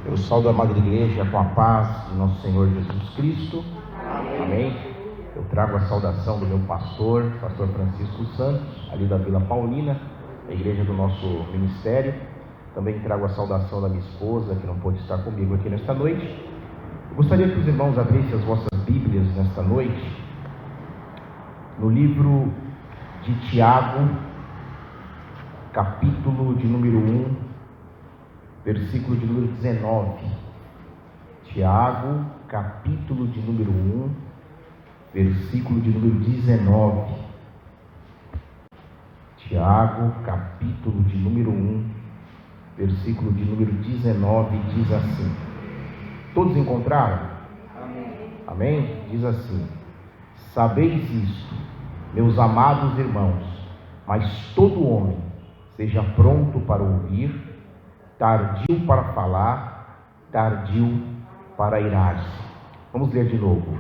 Eu saúdo a amada igreja com a paz de nosso Senhor Jesus Cristo. Amém. Eu trago a saudação do meu pastor Francisco Santos, ali da Vila Paulina, a igreja do nosso ministério. Também trago a saudação da minha esposa, que não pôde estar comigo aqui nesta noite. Eu gostaria que os irmãos abrissem as vossas Bíblias nesta noite, no livro de Tiago, capítulo de número 1, versículo de número 19. Tiago, capítulo de número 1, versículo de número 19. Tiago, capítulo de número 1, versículo de número 19, diz assim. Todos encontraram? Amém. Amém? Diz assim: sabeis isto, meus amados irmãos, mas todo homem seja pronto para ouvir, tardio para falar, tardio para irar-se. Vamos ler de novo.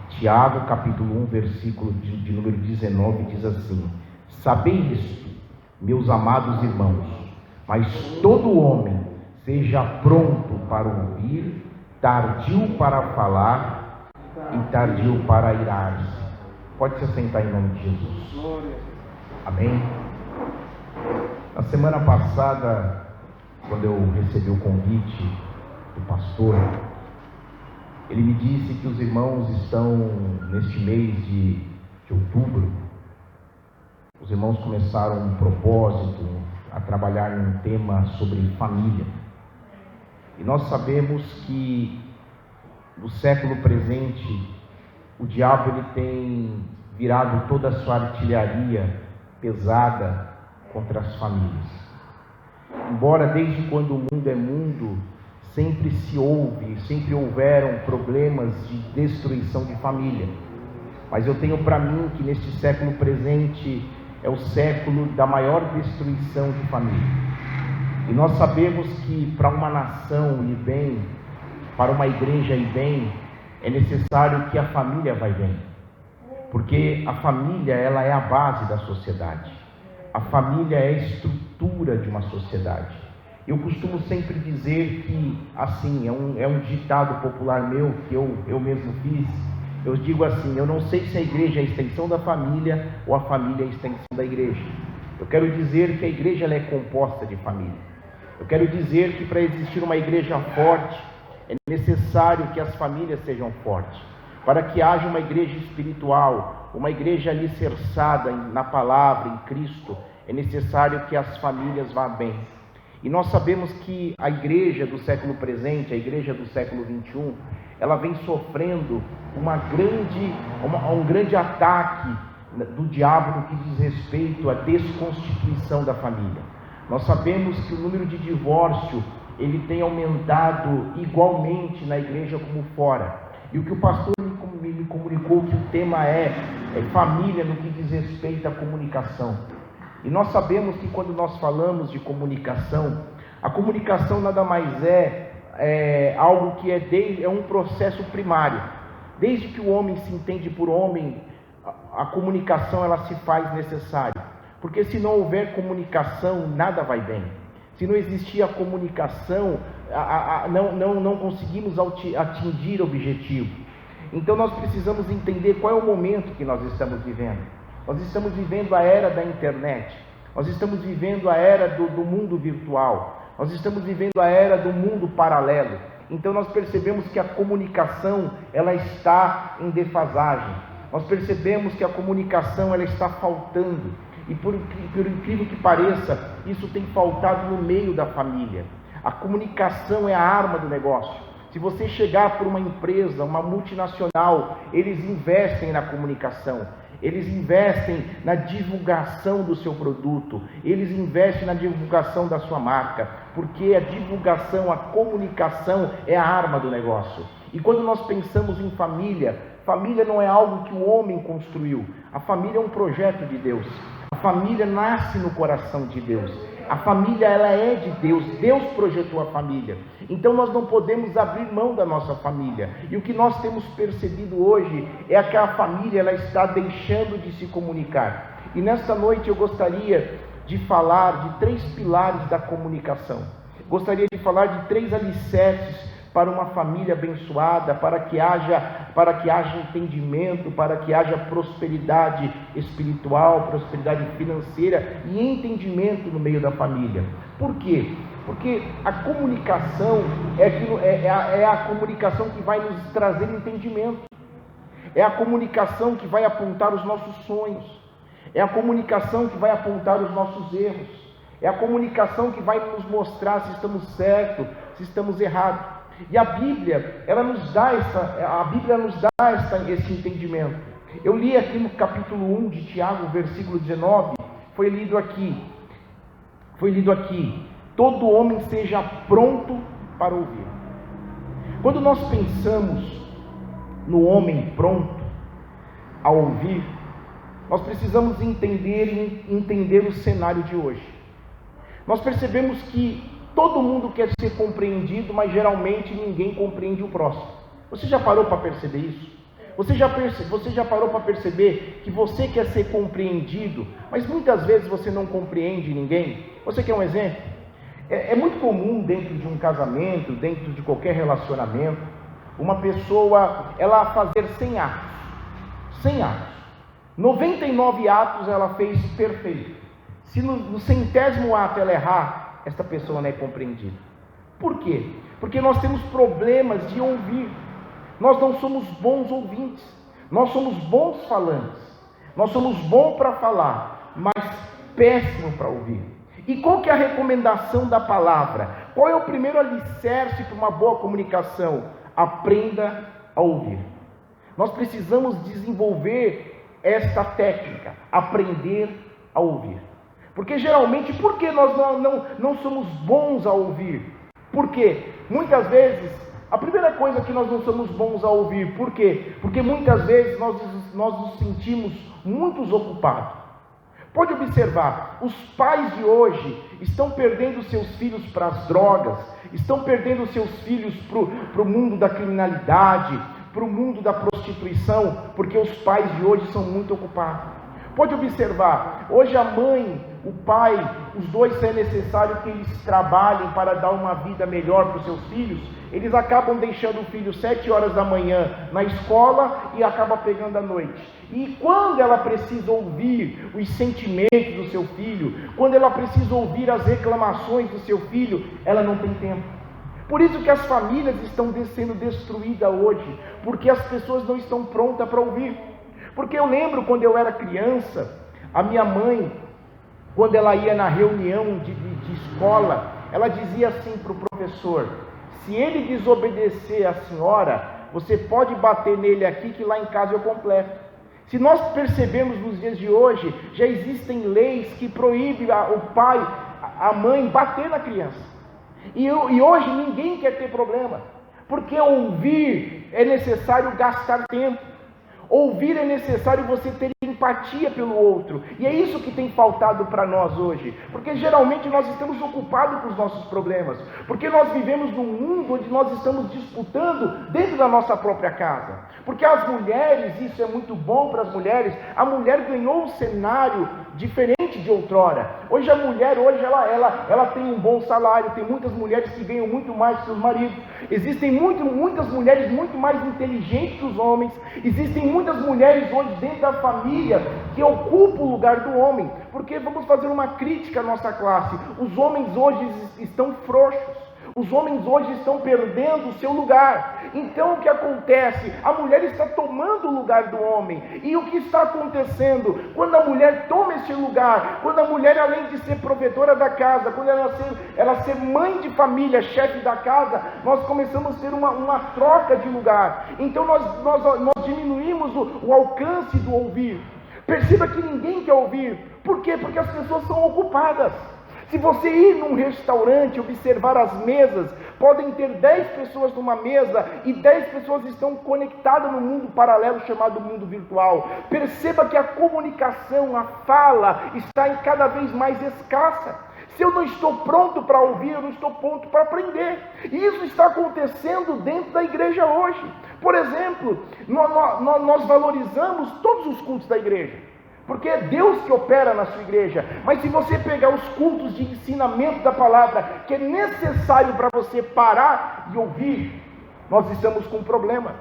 Tiago, capítulo 1, versículo de número 19, diz assim: sabeis isto, meus amados irmãos, mas todo homem seja pronto para ouvir, tardio para falar e tardio para irar-se. Pode se assentar em nome de Jesus. Amém? Na semana passada, quando eu recebi o convite do pastor, ele me disse que os irmãos estão, neste mês de outubro, os irmãos começaram um propósito a trabalhar num tema sobre família. E nós sabemos que no século presente, o diabo ele tem virado toda a sua artilharia pesada contra as famílias. Embora desde quando o mundo é mundo, sempre houveram problemas de destruição de família. Mas eu tenho para mim que neste século presente é o século da maior destruição de família. E nós sabemos que para uma nação ir bem, para uma igreja ir bem, é necessário que a família vá bem. Porque a família, ela é a base da sociedade. A família é a estrutura de uma sociedade. Eu costumo sempre dizer que, assim, é um ditado popular meu, que eu mesmo fiz. Eu digo assim: eu não sei se a igreja é a extensão da família ou a família é a extensão da igreja. Eu quero dizer que a igreja ela é composta de família. Eu quero dizer que para existir uma igreja forte, é necessário que as famílias sejam fortes. Para que haja uma igreja espiritual, uma igreja alicerçada na palavra, em Cristo, é necessário que as famílias vá bem. E nós sabemos que a igreja do século presente, a igreja do século 21, ela vem sofrendo um grande ataque do diabo no que diz respeito à desconstituição da família. Nós sabemos que o número de divórcio ele tem aumentado igualmente na igreja como fora. E o que o pastor me comunicou que o tema é família no que diz respeito à comunicação. E nós sabemos que quando nós falamos de comunicação, a comunicação nada mais é algo que é um processo primário. Desde que o homem se entende por homem, a comunicação ela se faz necessária. Porque se não houver comunicação, nada vai bem. Se não existir a comunicação, não conseguimos atingir o objetivo. Então nós precisamos entender qual é o momento que nós estamos vivendo. Nós estamos vivendo a era da internet. Nós estamos vivendo a era do mundo virtual. Nós estamos vivendo a era do mundo paralelo. Então nós percebemos que a comunicação ela está em defasagem. Nós percebemos que a comunicação ela está faltando. E por incrível que pareça, isso tem faltado no meio da família. A comunicação é a arma do negócio. Se você chegar por uma empresa, uma multinacional, eles investem na comunicação. Eles investem na divulgação do seu produto. Eles investem na divulgação da sua marca. Porque a divulgação, a comunicação é a arma do negócio. E quando nós pensamos em família, família não é algo que o homem construiu. A família é um projeto de Deus. A família nasce no coração de Deus. A família ela é de Deus. Deus projetou a família. Então nós não podemos abrir mão da nossa família. E o que nós temos percebido hoje é que a família ela está deixando de se comunicar. E nesta noite eu gostaria de falar de 3 pilares da comunicação. gostaria de falar de 3 alicerces para uma família abençoada, para que haja entendimento, para que haja prosperidade espiritual, prosperidade financeira e entendimento no meio da família. Por quê? Porque a comunicação é a comunicação que vai nos trazer entendimento. É a comunicação que vai apontar os nossos sonhos. É a comunicação que vai apontar os nossos erros. É a comunicação que vai nos mostrar se estamos certos, se estamos errados. E a Bíblia, ela nos dá esse entendimento. Eu li aqui no capítulo 1 de Tiago, versículo 19, foi lido aqui. Todo homem seja pronto para ouvir. Quando nós pensamos no homem pronto a ouvir, nós precisamos entender o cenário de hoje. Nós percebemos que todo mundo quer ser compreendido, mas geralmente ninguém compreende o próximo. Você já parou para perceber isso? Você já parou para perceber que você quer ser compreendido, mas muitas vezes você não compreende ninguém? Você quer um exemplo? É muito comum dentro de um casamento, dentro de qualquer relacionamento, uma pessoa ela fazer 100 atos. 100 atos. 99 atos ela fez perfeito. Se no 100º ato ela errar, esta pessoa não é compreendida. Por quê? Porque nós temos problemas de ouvir. Nós não somos bons ouvintes. Nós somos bons falantes. Nós somos bons para falar, mas péssimo para ouvir. E qual que é a recomendação da palavra? Qual é o primeiro alicerce para uma boa comunicação? Aprenda a ouvir. Nós precisamos desenvolver esta técnica, aprender a ouvir. Porque geralmente, por que nós não somos bons a ouvir? Por quê? Muitas vezes, a primeira coisa que nós não somos bons a ouvir, por quê? Porque muitas vezes nós nos sentimos muito ocupados. Pode observar, os pais de hoje estão perdendo seus filhos para as drogas, estão perdendo seus filhos para o mundo da criminalidade, para o mundo da prostituição, porque os pais de hoje são muito ocupados. Pode observar, hoje a mãe, o pai, os dois, se é necessário que eles trabalhem para dar uma vida melhor para os seus filhos, eles acabam deixando o filho 7 horas da manhã na escola e acabam pegando à noite. E quando ela precisa ouvir os sentimentos do seu filho, quando ela precisa ouvir as reclamações do seu filho, ela não tem tempo. Por isso que as famílias estão sendo destruídas hoje, porque as pessoas não estão prontas para ouvir. Porque eu lembro quando eu era criança, a minha mãe, quando ela ia na reunião de escola, ela dizia assim para o professor: se ele desobedecer a senhora, você pode bater nele aqui que lá em casa eu completo. Se nós percebemos nos dias de hoje, já existem leis que proíbem o pai, a mãe bater na criança. E hoje ninguém quer ter problema, porque ouvir é necessário gastar tempo. Ouvir é necessário você ter empatia pelo outro. E é isso que tem faltado para nós hoje. Porque geralmente nós estamos ocupados com os nossos problemas. Porque nós vivemos num mundo onde nós estamos disputando dentro da nossa própria casa. Porque as mulheres, isso é muito bom para as mulheres, a mulher ganhou um cenário diferente de outrora. Hoje a mulher, ela tem um bom salário. Tem muitas mulheres que ganham muito mais que seus maridos. Existem muitas mulheres muito mais inteligentes que os homens. Existem muitas mulheres hoje dentro da família que ocupam o lugar do homem. Porque vamos fazer uma crítica à nossa classe. Os homens hoje estão frouxos. Os homens hoje estão perdendo o seu lugar. Então o que acontece? A mulher está tomando o lugar do homem. E o que está acontecendo? Quando a mulher toma esse lugar, quando a mulher, além de ser provedora da casa, quando ela ser mãe de família, chefe da casa, nós começamos a ter uma troca de lugar. Então nós diminuímos o alcance do ouvir. Perceba que ninguém quer ouvir. Por quê? Porque as pessoas são ocupadas. Se você ir num restaurante e observar as mesas, podem ter 10 pessoas numa mesa e 10 pessoas estão conectadas no mundo paralelo chamado mundo virtual. Perceba que a comunicação, a fala, está cada vez mais escassa. Se eu não estou pronto para ouvir, eu não estou pronto para aprender. E isso está acontecendo dentro da igreja hoje. Por exemplo, nós valorizamos todos os cultos da igreja. porque é Deus que opera na sua igreja. Mas se você pegar os cultos de ensinamento da palavra, que é necessário para você parar e ouvir, nós estamos com um problema,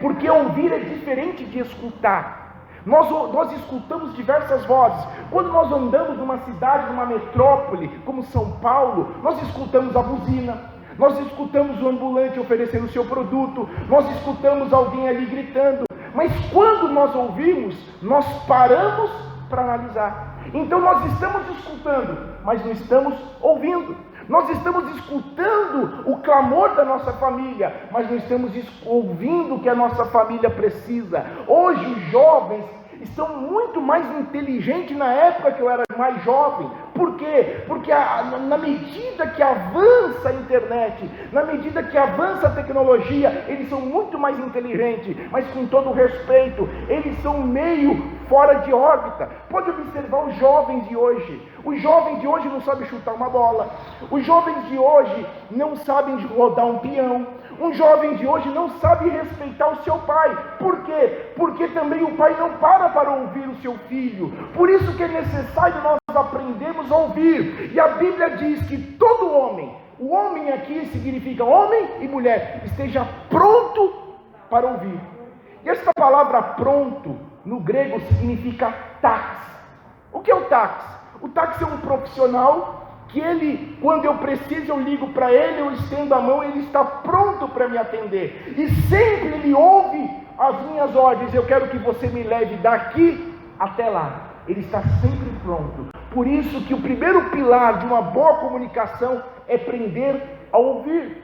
porque ouvir é diferente de escutar. Nós escutamos diversas vozes. Quando nós andamos numa cidade, numa metrópole como São Paulo, nós escutamos a buzina, nós escutamos o ambulante oferecendo o seu produto, nós escutamos alguém ali gritando. Mas quando nós ouvimos, nós paramos para analisar. Então nós estamos escutando, mas não estamos ouvindo. Nós estamos escutando o clamor da nossa família, mas não estamos ouvindo o que a nossa família precisa. Hoje os jovens estão muito mais inteligentes na época que eu era mais jovem. Por quê? Porque na medida que avança a internet, na medida que avança a tecnologia, eles são muito mais inteligentes, mas com todo respeito, eles são meio fora de órbita. Pode observar os jovens de hoje. Os jovens de hoje não sabem chutar uma bola. Os jovens de hoje não sabem rodar um peão. Um jovem de hoje não sabe respeitar o seu pai. Por quê? Porque também o pai não para ouvir o seu filho. Por isso que é necessário nós aprendermos a ouvir. E a Bíblia diz que todo homem, o homem aqui significa homem e mulher, esteja pronto para ouvir. E essa palavra pronto, no grego, significa tax. O que é o tax? O tax é um profissional que ele, quando eu preciso, eu ligo para ele, eu estendo a mão, ele está pronto para me atender. E sempre ele ouve as minhas ordens. Eu quero que você me leve daqui até lá. Ele está sempre pronto. Por isso que o primeiro pilar de uma boa comunicação é aprender a ouvir.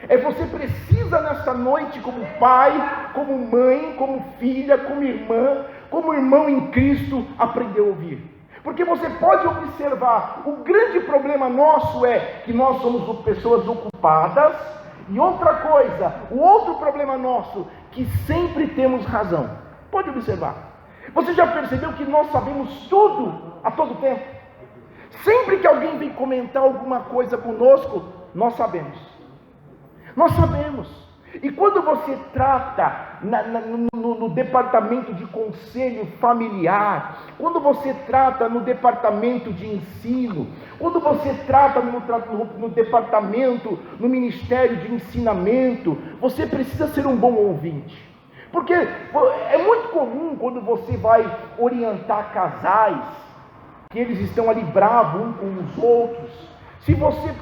Você precisa nesta noite, como pai, como mãe, como filha, como irmã, como irmão em Cristo, aprender a ouvir. Porque você pode observar, o grande problema nosso é que nós somos pessoas ocupadas. E outra coisa, o outro problema nosso, que sempre temos razão. Pode observar. Você já percebeu que nós sabemos tudo a todo tempo? Sempre que alguém vem comentar alguma coisa conosco, nós sabemos. Nós sabemos. E quando você trata no departamento de conselho familiar, quando você trata no departamento de ensino, quando você trata no departamento, no ministério de ensinamento, você precisa ser um bom ouvinte. Porque é muito comum quando você vai orientar casais, que eles estão ali bravos uns com os outros. Se você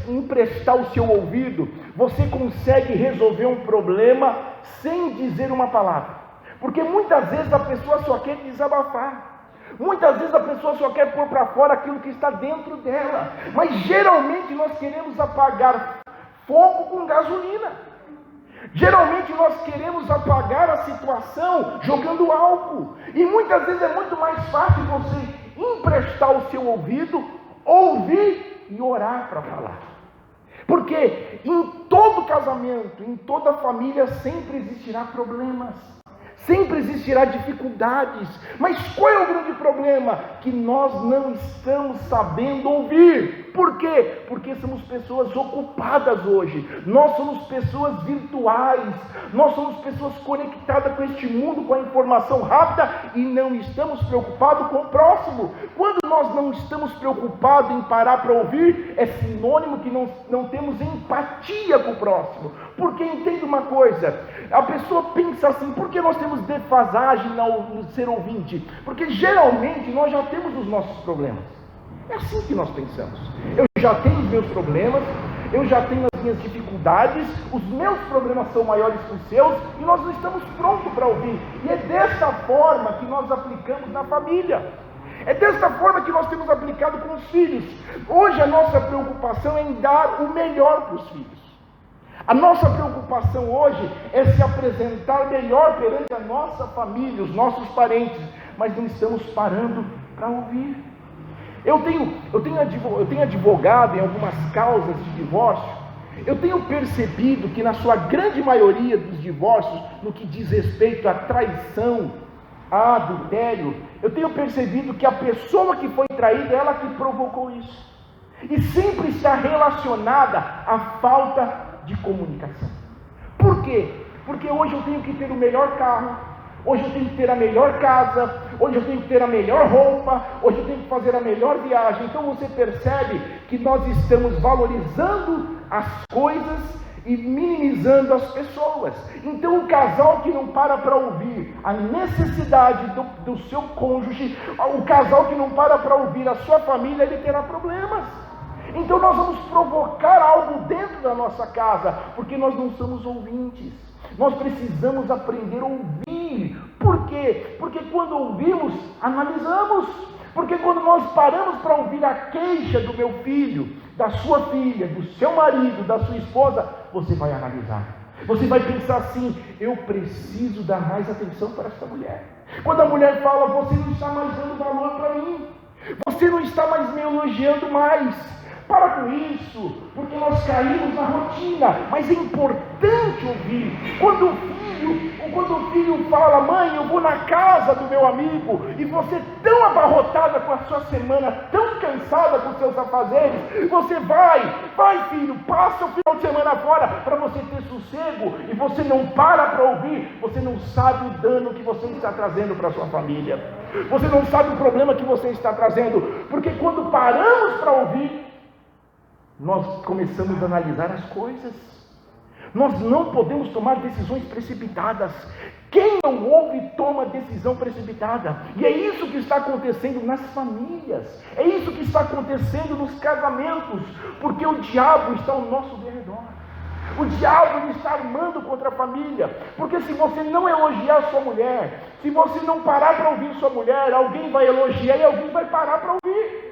emprestar o seu ouvido, você consegue resolver um problema sem dizer uma palavra. Porque muitas vezes a pessoa só quer desabafar. Muitas vezes a pessoa só quer pôr para fora aquilo que está dentro dela. Mas geralmente nós queremos apagar fogo com gasolina. Geralmente nós queremos apagar a situação jogando álcool. E muitas vezes é muito mais fácil você emprestar o seu ouvido, ouvir e orar para falar. Porque em todo casamento, em toda família sempre existirá problemas, sempre existirá dificuldades. Mas qual é o grande problema? Que nós não estamos sabendo ouvir. Por quê? Porque somos pessoas ocupadas hoje. Nós somos pessoas virtuais. Nós somos pessoas conectadas com este mundo, com a informação rápida, e não estamos preocupados com o próximo. Quando nós não estamos preocupados em parar para ouvir, é sinônimo que não temos empatia com o próximo. Porque entenda uma coisa, a pessoa pensa assim: por que nós temos defasagem no ser ouvinte? Porque geralmente nós já temos os nossos problemas. É assim que nós pensamos. Eu já tenho os meus problemas, eu já tenho as minhas dificuldades, os meus problemas são maiores que os seus, e nós não estamos prontos para ouvir. E é dessa forma que nós aplicamos na família. É dessa forma que nós temos aplicado com os filhos. Hoje a nossa preocupação é em dar o melhor para os filhos. A nossa preocupação hoje é se apresentar melhor perante a nossa família, os nossos parentes, mas não estamos parando para ouvir. Eu tenho advogado em algumas causas de divórcio. Eu tenho percebido que na sua grande maioria dos divórcios, no que diz respeito à traição, a adultério, eu tenho percebido que a pessoa que foi traída é ela que provocou isso. E sempre está relacionada à falta de comunicação. Por quê? Porque hoje eu tenho que ter o melhor carro, Hoje eu tenho que ter a melhor casa, hoje eu tenho que ter a melhor roupa, hoje eu tenho que fazer a melhor viagem. Então você percebe que nós estamos valorizando as coisas e minimizando as pessoas. Então o casal que não para ouvir a necessidade do seu cônjuge, o casal que não para ouvir a sua família, ele terá problemas. Então nós vamos provocar algo dentro da nossa casa, porque nós não somos ouvintes. Nós precisamos aprender a ouvir. Por quê? Porque quando ouvimos, analisamos. Porque quando nós paramos para ouvir a queixa do meu filho, da sua filha, do seu marido, da sua esposa, você vai analisar. Você vai pensar assim: eu preciso dar mais atenção para essa mulher. Quando a mulher fala: você não está mais dando valor para mim, você não está mais me elogiando mais. Para com isso, porque nós caímos na rotina. Mas é importante ouvir. Quando o filho fala: mãe, eu vou na casa do meu amigo, e você tão abarrotada com a sua semana, tão cansada com os seus afazeres, você vai filho, passa o final de semana fora para você ter sossego, e você não para ouvir. Você não sabe o dano que você está trazendo para a sua família. Você não sabe o problema que você está trazendo, porque quando paramos para ouvir, nós começamos a analisar as coisas. Nós não podemos tomar decisões precipitadas. Quem não ouve toma decisão precipitada. E é isso que está acontecendo nas famílias. É isso que está acontecendo nos casamentos. Porque o diabo está ao nosso derredor. O diabo está armando contra a família. Porque se você não elogiar sua mulher, se você não parar para ouvir sua mulher, alguém vai elogiar e alguém vai parar para ouvir.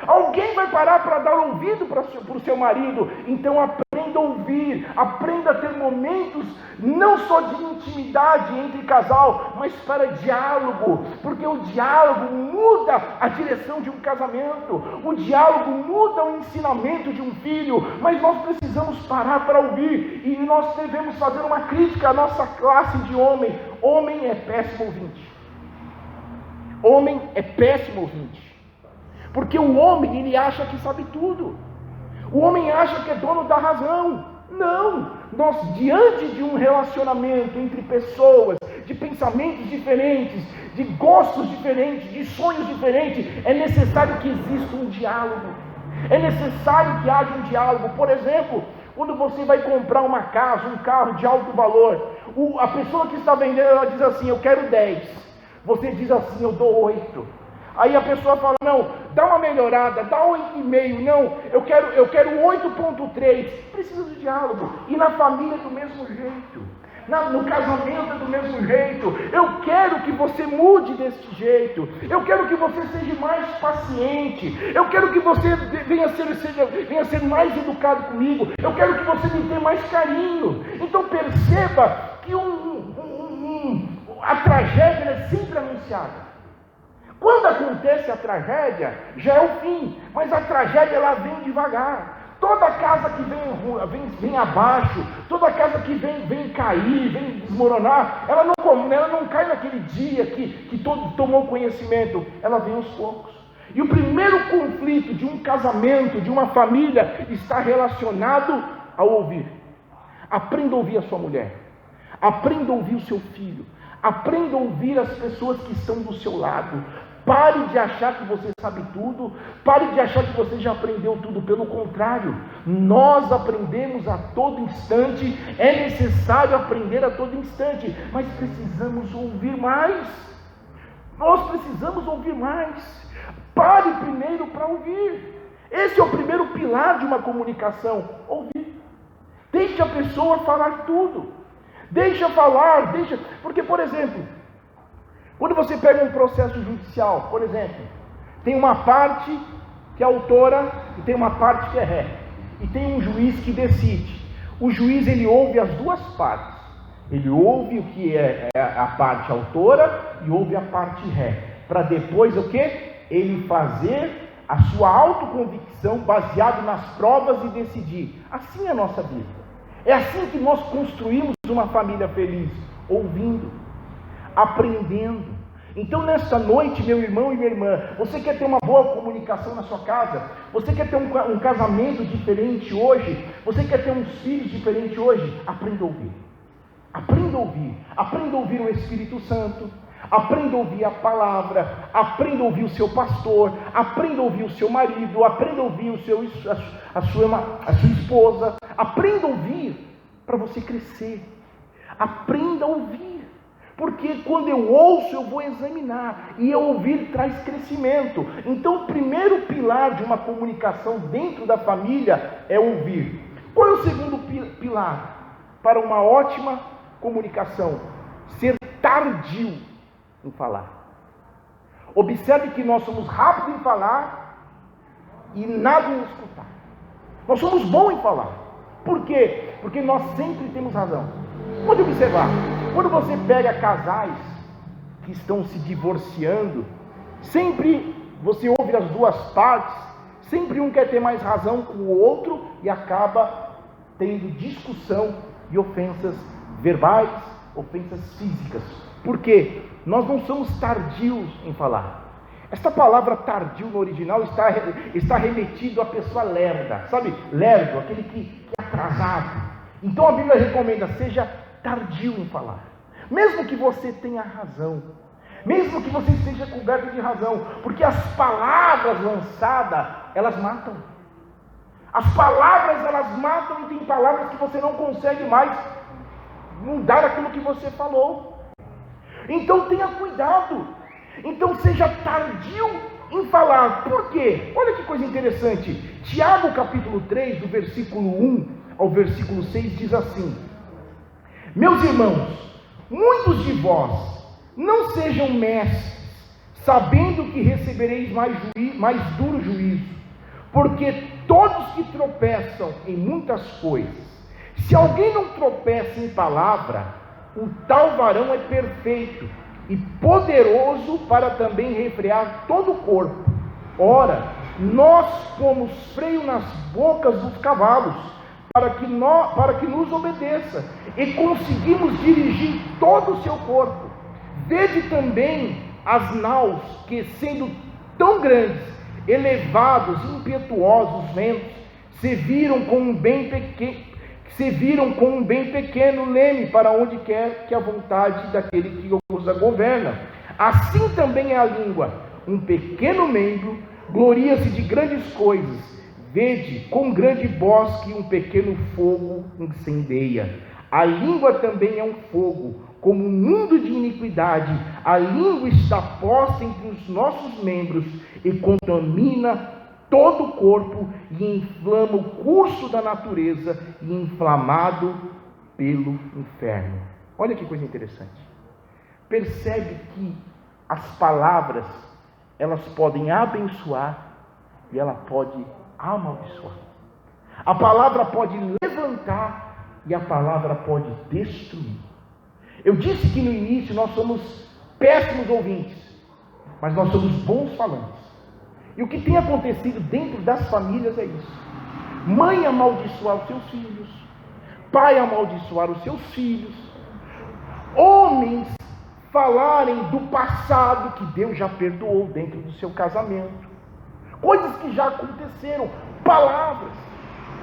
Alguém vai parar para dar ouvido para o seu marido. Então aprenda a ouvir, aprenda a ter momentos não só de intimidade entre casal, mas para diálogo, porque o diálogo muda a direção de um casamento, o diálogo muda o ensinamento de um filho. Mas nós precisamos parar para ouvir, e nós devemos fazer uma crítica à nossa classe de homem. Homem é péssimo ouvinte. Homem é péssimo ouvinte. Porque o homem, ele acha que sabe tudo. O homem acha que é dono da razão. Não! Nós, diante de um relacionamento entre pessoas, de pensamentos diferentes, de gostos diferentes, de sonhos diferentes, é necessário que exista um diálogo. É necessário que haja um diálogo. Por exemplo, quando você vai comprar uma casa, um carro de alto valor, a pessoa que está vendendo, ela diz assim: eu quero 10. Você diz assim: eu dou 8. Aí a pessoa fala: não, dá uma melhorada, dá 8,5, não, eu quero 8,3. Precisa de diálogo. E na família do mesmo jeito, no casamento é do mesmo jeito. Eu quero que você mude desse jeito, eu quero que você seja mais paciente, eu quero que você venha ser mais educado comigo, eu quero que você me dê mais carinho. Então perceba que a tragédia é sempre anunciada. Quando acontece a tragédia, já é o fim, mas a tragédia ela vem devagar. Toda casa que vem abaixo, toda casa que vem cair, vem desmoronar, ela não cai naquele dia que todo tomou conhecimento, ela vem aos poucos. E o primeiro conflito de um casamento, de uma família, está relacionado ao ouvir. Aprenda a ouvir a sua mulher, aprenda a ouvir o seu filho, aprenda a ouvir as pessoas que estão do seu lado. Pare de achar que você sabe tudo, pare de achar que você já aprendeu tudo. Pelo contrário, nós aprendemos a todo instante, é necessário aprender a todo instante, mas precisamos ouvir mais. Nós precisamos ouvir mais. Pare primeiro para ouvir. Esse é o primeiro pilar de uma comunicação: ouvir. Deixe a pessoa falar tudo. Deixa falar, porque, por exemplo, quando você pega um processo judicial, por exemplo, tem uma parte que é autora e tem uma parte que é ré, e tem um juiz que decide. O juiz, ele ouve as duas partes, ele ouve o que é a parte autora e ouve a parte ré, para depois o quê? Ele fazer a sua autoconvicção baseado nas provas e decidir. Assim é a nossa vida. É assim que nós construímos uma família feliz, ouvindo, aprendendo. Então nesta noite, meu irmão e minha irmã, você quer ter uma boa comunicação na sua casa? Você quer ter um casamento diferente hoje? Você quer ter uns filhos diferentes hoje? Aprenda a ouvir. Aprenda a ouvir. Aprenda a ouvir o Espírito Santo. Aprenda a ouvir a palavra. Aprenda a ouvir o seu pastor. Aprenda a ouvir o seu marido. Aprenda a ouvir a sua esposa. Aprenda a ouvir para você crescer. Aprenda a ouvir. Porque quando eu ouço, eu vou examinar. E eu ouvir traz crescimento. Então, o primeiro pilar de uma comunicação dentro da família é ouvir. Qual é o segundo pilar para uma ótima comunicação? Ser tardio em falar. Observe que nós somos rápidos em falar e nada em escutar. Nós somos bons em falar. Por quê? Porque nós sempre temos razão. Pode observar, quando você pega casais que estão se divorciando, sempre você ouve as duas partes, sempre um quer ter mais razão que o outro e acaba tendo discussão e ofensas verbais, ofensas físicas. Por quê? Nós não somos tardios em falar. Esta palavra tardio no original está remetido à pessoa lerda, sabe? Lerdo, aquele que é atrasado. Então a Bíblia recomenda, seja tardio em falar. Mesmo que você tenha razão, mesmo que você esteja coberto de razão, porque as palavras lançadas, elas matam. As palavras, elas matam, e tem palavras que você não consegue mais mudar aquilo que você falou. Então tenha cuidado. Então seja tardio em falar. Por quê? Olha que coisa interessante. Tiago capítulo 3, do versículo 1 ao versículo 6 diz assim: meus irmãos, muitos de vós não sejam mestres, sabendo que recebereis mais duro juízo, porque todos que tropeçam em muitas coisas, se alguém não tropeça em palavra, o tal varão é perfeito e poderoso para também refrear todo o corpo. Ora, nós pomos freio nas bocas dos cavalos, para que nos obedeça, e conseguimos dirigir todo o seu corpo. Vede também as naus, que sendo tão grandes, elevados e impetuosos ventos, se viram com um bem pequeno leme para onde quer que a vontade daquele que os governa. Assim também é a língua, um pequeno membro, gloria-se de grandes coisas. Vede com grande voz que um pequeno fogo incendeia. A língua também é um fogo, como um mundo de iniquidade. A língua está posta entre os nossos membros e contamina todo o corpo e inflama o curso da natureza, e inflamado pelo inferno. Olha que coisa interessante. Percebe que as palavras, elas podem abençoar e ela pode amaldiçoar. A palavra pode levantar e a palavra pode destruir. Eu disse que no início nós somos péssimos ouvintes, mas nós somos bons falantes. E o que tem acontecido dentro das famílias é isso: mãe amaldiçoar os seus filhos, pai amaldiçoar os seus filhos, homens falarem do passado que Deus já perdoou dentro do seu casamento, coisas que já aconteceram, palavras.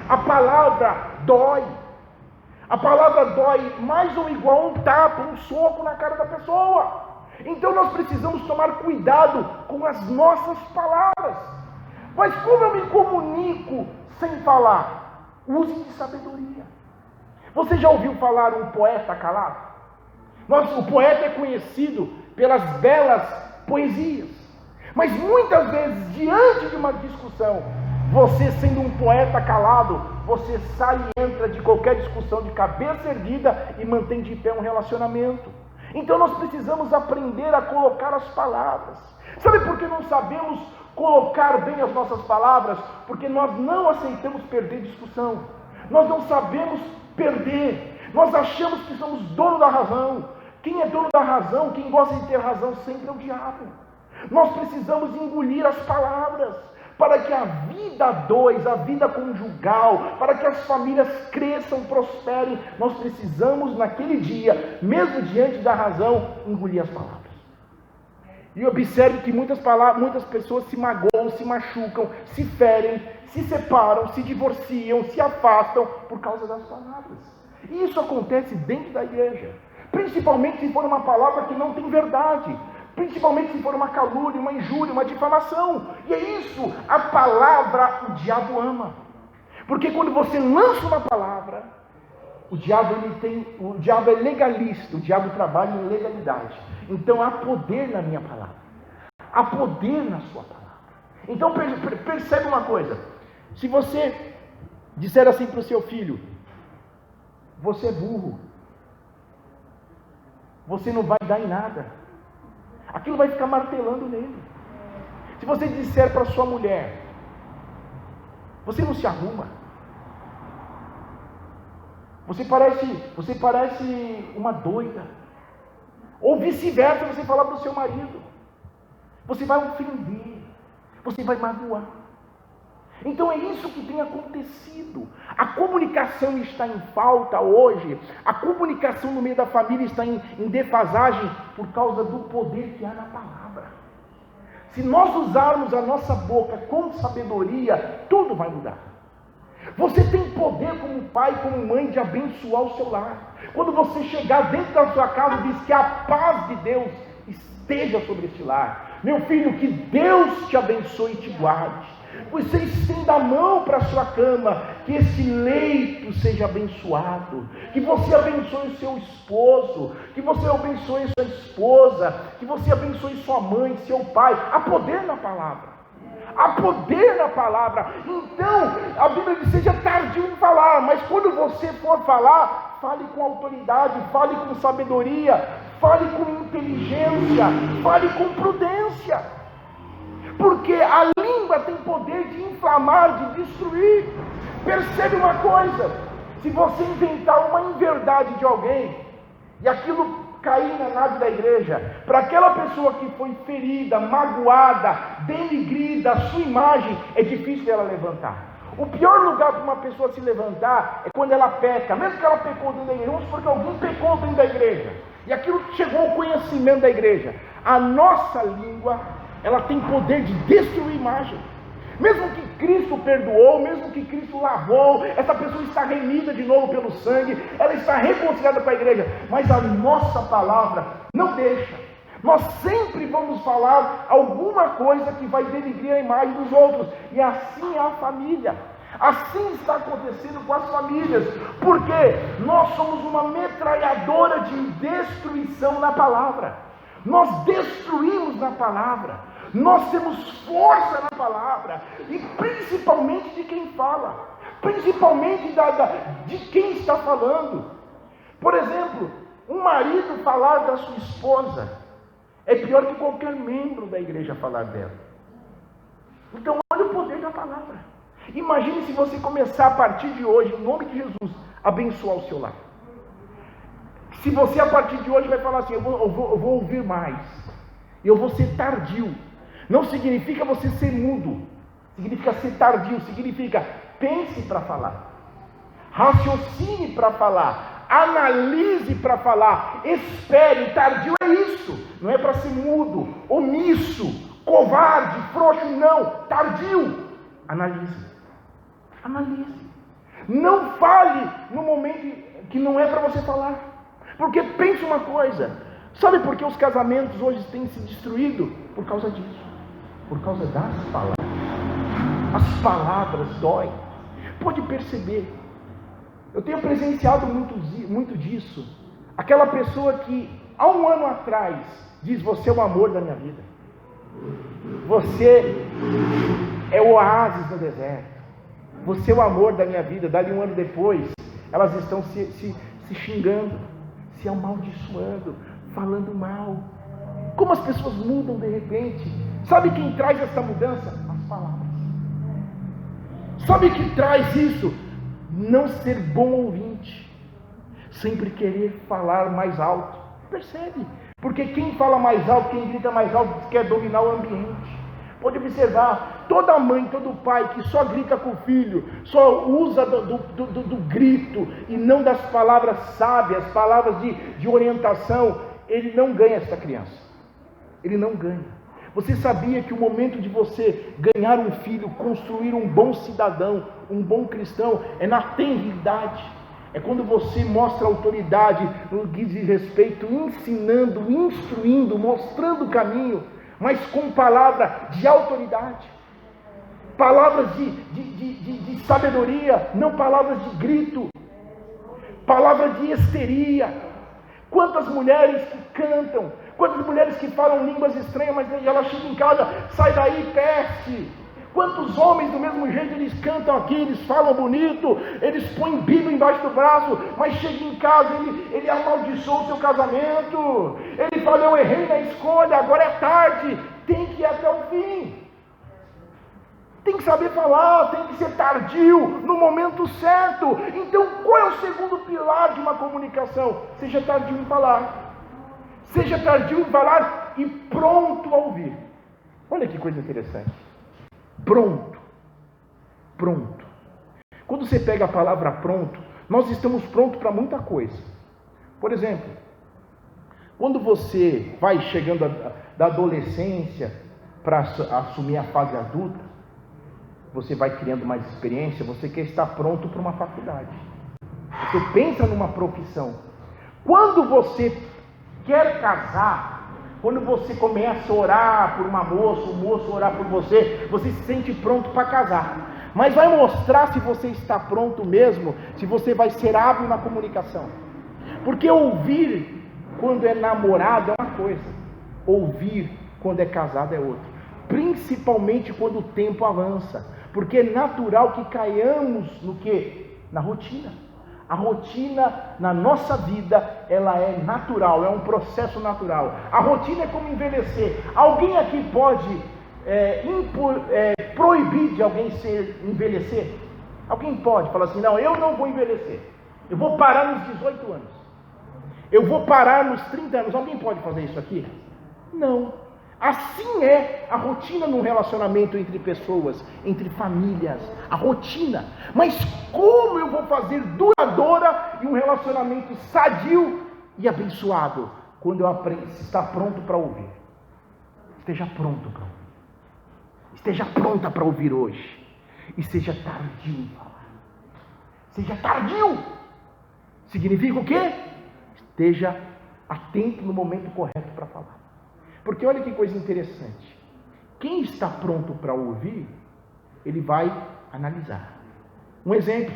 A palavra dói. A palavra dói mais ou igual a um tapa, um soco na cara da pessoa. Então nós precisamos tomar cuidado com as nossas palavras. Mas como eu me comunico sem falar? Use de sabedoria. Você já ouviu falar um poeta calado? O poeta é conhecido pelas belas poesias. Mas muitas vezes, diante de uma discussão, você sendo um poeta calado, você sai e entra de qualquer discussão de cabeça erguida e mantém de pé um relacionamento. Então nós precisamos aprender a colocar as palavras. Sabe por que não sabemos colocar bem as nossas palavras? Porque nós não aceitamos perder discussão. Nós não sabemos perder. Nós achamos que somos dono da razão. Quem é dono da razão, quem gosta de ter razão sempre é o diabo. Nós precisamos engolir as palavras, para que a vida a dois, a vida conjugal, para que as famílias cresçam, prosperem. Nós precisamos naquele dia, mesmo diante da razão, engolir as palavras. E observe que muitas pessoas se magoam, se machucam, se ferem, se separam, se divorciam, se afastam por causa das palavras. E isso acontece dentro da igreja, principalmente se for uma palavra que não tem verdade, principalmente se for uma calúnia, uma injúria, uma difamação. E é isso, a palavra o diabo ama, porque quando você lança uma palavra, o diabo é legalista, o diabo trabalha em legalidade. Então há poder na minha palavra, há poder na sua palavra. Então percebe uma coisa: se você disser assim para o seu filho, você é burro, você não vai dar em nada, aquilo vai ficar martelando nele. Se você disser para sua mulher, você não se arruma, você parece uma doida, ou vice-versa, você falar para o seu marido, você vai ofender, você vai magoar. Então é isso que tem acontecido. A comunicação está em falta hoje. A comunicação no meio da família está em defasagem por causa do poder que há na palavra. Se nós usarmos a nossa boca com sabedoria, tudo vai mudar. Você tem poder como pai, como mãe, de abençoar o seu lar. Quando você chegar dentro da sua casa, diz que a paz de Deus esteja sobre este lar. Meu filho, que Deus te abençoe e te guarde. Você estenda a mão para a sua cama, que esse leito seja abençoado, que você abençoe o seu esposo, que você abençoe sua esposa, que você abençoe sua mãe, seu pai. Há poder na palavra, há poder na palavra. Então a Bíblia diz: seja tardio em falar, mas quando você for falar, fale com autoridade, fale com sabedoria, fale com inteligência, fale com prudência. Porque a língua tem poder de inflamar, de destruir. Percebe uma coisa: se você inventar uma inverdade de alguém, e aquilo cair na nave da igreja, para aquela pessoa que foi ferida, magoada, denigrida, a sua imagem, é difícil ela levantar. O pior lugar para uma pessoa se levantar é quando ela peca, mesmo que ela pecou dentro da igreja, vamos supor que alguém pecou dentro da igreja, e aquilo chegou ao conhecimento da igreja. A nossa língua, ela tem poder de destruir imagem. Mesmo que Cristo perdoou, mesmo que Cristo lavou, essa pessoa está remida de novo pelo sangue, ela está reconciliada com a igreja, mas a nossa palavra não deixa. Nós sempre vamos falar alguma coisa que vai denigrir a imagem dos outros, e assim é a família. Assim está acontecendo com as famílias, porque nós somos uma metralhadora de destruição na palavra. Nós destruímos na palavra, nós temos força na palavra, e principalmente de quem fala, principalmente de quem está falando. Por exemplo, um marido falar da sua esposa é pior que qualquer membro da igreja falar dela. Então olha o poder da palavra. Imagine se você começar a partir de hoje, em nome de Jesus, a abençoar o seu lar. Se você a partir de hoje vai falar assim: eu vou ouvir mais, eu vou ser tardio. Não significa você ser mudo, significa ser tardio, significa pense para falar, raciocine para falar, analise para falar, espere. Tardio é isso, não é para ser mudo, omisso, covarde, frouxo, não. Tardio, analise. Não fale no momento que não é para você falar. Porque pense uma coisa: sabe por que os casamentos hoje têm se destruído? Por causa disso, por causa das palavras. As palavras doem. Pode perceber, eu tenho presenciado muito disso. Aquela pessoa que há um ano atrás diz: você é o amor da minha vida, você é o oásis no deserto, você é o amor da minha vida. Dali um ano depois, elas estão se xingando, se amaldiçoando, falando mal. Como as pessoas mudam de repente. Sabe quem traz essa mudança? As palavras. Sabe o que traz isso? Não ser bom ouvinte, sempre querer falar mais alto. Percebe? Porque quem fala mais alto, quem grita mais alto, quer dominar o ambiente. Pode observar, toda mãe, todo pai que só grita com o filho, só usa do grito e não das palavras sábias, palavras de orientação, ele não ganha essa criança. Ele não ganha. Você sabia que o momento de você ganhar um filho, construir um bom cidadão, um bom cristão, é na tenridade, É quando você mostra autoridade no que diz respeito, ensinando, instruindo, mostrando o caminho, mas com palavra de autoridade. Palavras de sabedoria, não palavras de grito. Palavra de histeria. Quantas mulheres que cantam, quantas mulheres que falam línguas estranhas, mas ela chega em casa, sai daí, peste. Quantos homens do mesmo jeito, eles cantam aqui, eles falam bonito, eles põem Bíblia embaixo do braço, mas chega em casa, ele amaldiçoa o seu casamento, ele fala, eu errei na escolha, agora é tarde, tem que ir até o fim. Tem que saber falar, tem que ser tardio, no momento certo. Então, qual é o segundo pilar de uma comunicação? Seja tardio em falar. Seja tardio em falar e pronto a ouvir. Olha que coisa interessante. Pronto. Pronto. Quando você pega a palavra pronto, nós estamos prontos para muita coisa. Por exemplo, quando você vai chegando da adolescência para assumir a fase adulta, você vai criando mais experiência, você quer estar pronto para uma faculdade. Você pensa numa profissão. Quando você quer casar, quando você começa a orar por uma moça, o moço orar por você, você se sente pronto para casar. Mas vai mostrar se você está pronto mesmo, se você vai ser hábil na comunicação. Porque ouvir quando é namorado é uma coisa, ouvir quando é casado é outra. Principalmente quando o tempo avança. Porque é natural que caiamos no quê? Na rotina. A rotina na nossa vida, ela é natural, é um processo natural. A rotina é como envelhecer. Alguém aqui pode proibir de alguém envelhecer? Alguém pode falar assim, não, eu não vou envelhecer. Eu vou parar nos 18 anos. Eu vou parar nos 30 anos. Alguém pode fazer isso aqui? Não. Assim é a rotina no relacionamento entre pessoas, entre famílias, a rotina. Mas como eu vou fazer duradoura e um relacionamento sadio e abençoado? Quando eu aprendo, está pronto para ouvir. Esteja pronto para ouvir. Esteja pronta para ouvir hoje. E seja tardio em falar. Seja tardio. Significa o quê? Esteja atento no momento correto para falar. Porque olha que coisa interessante. Quem está pronto para ouvir, ele vai analisar. Um exemplo,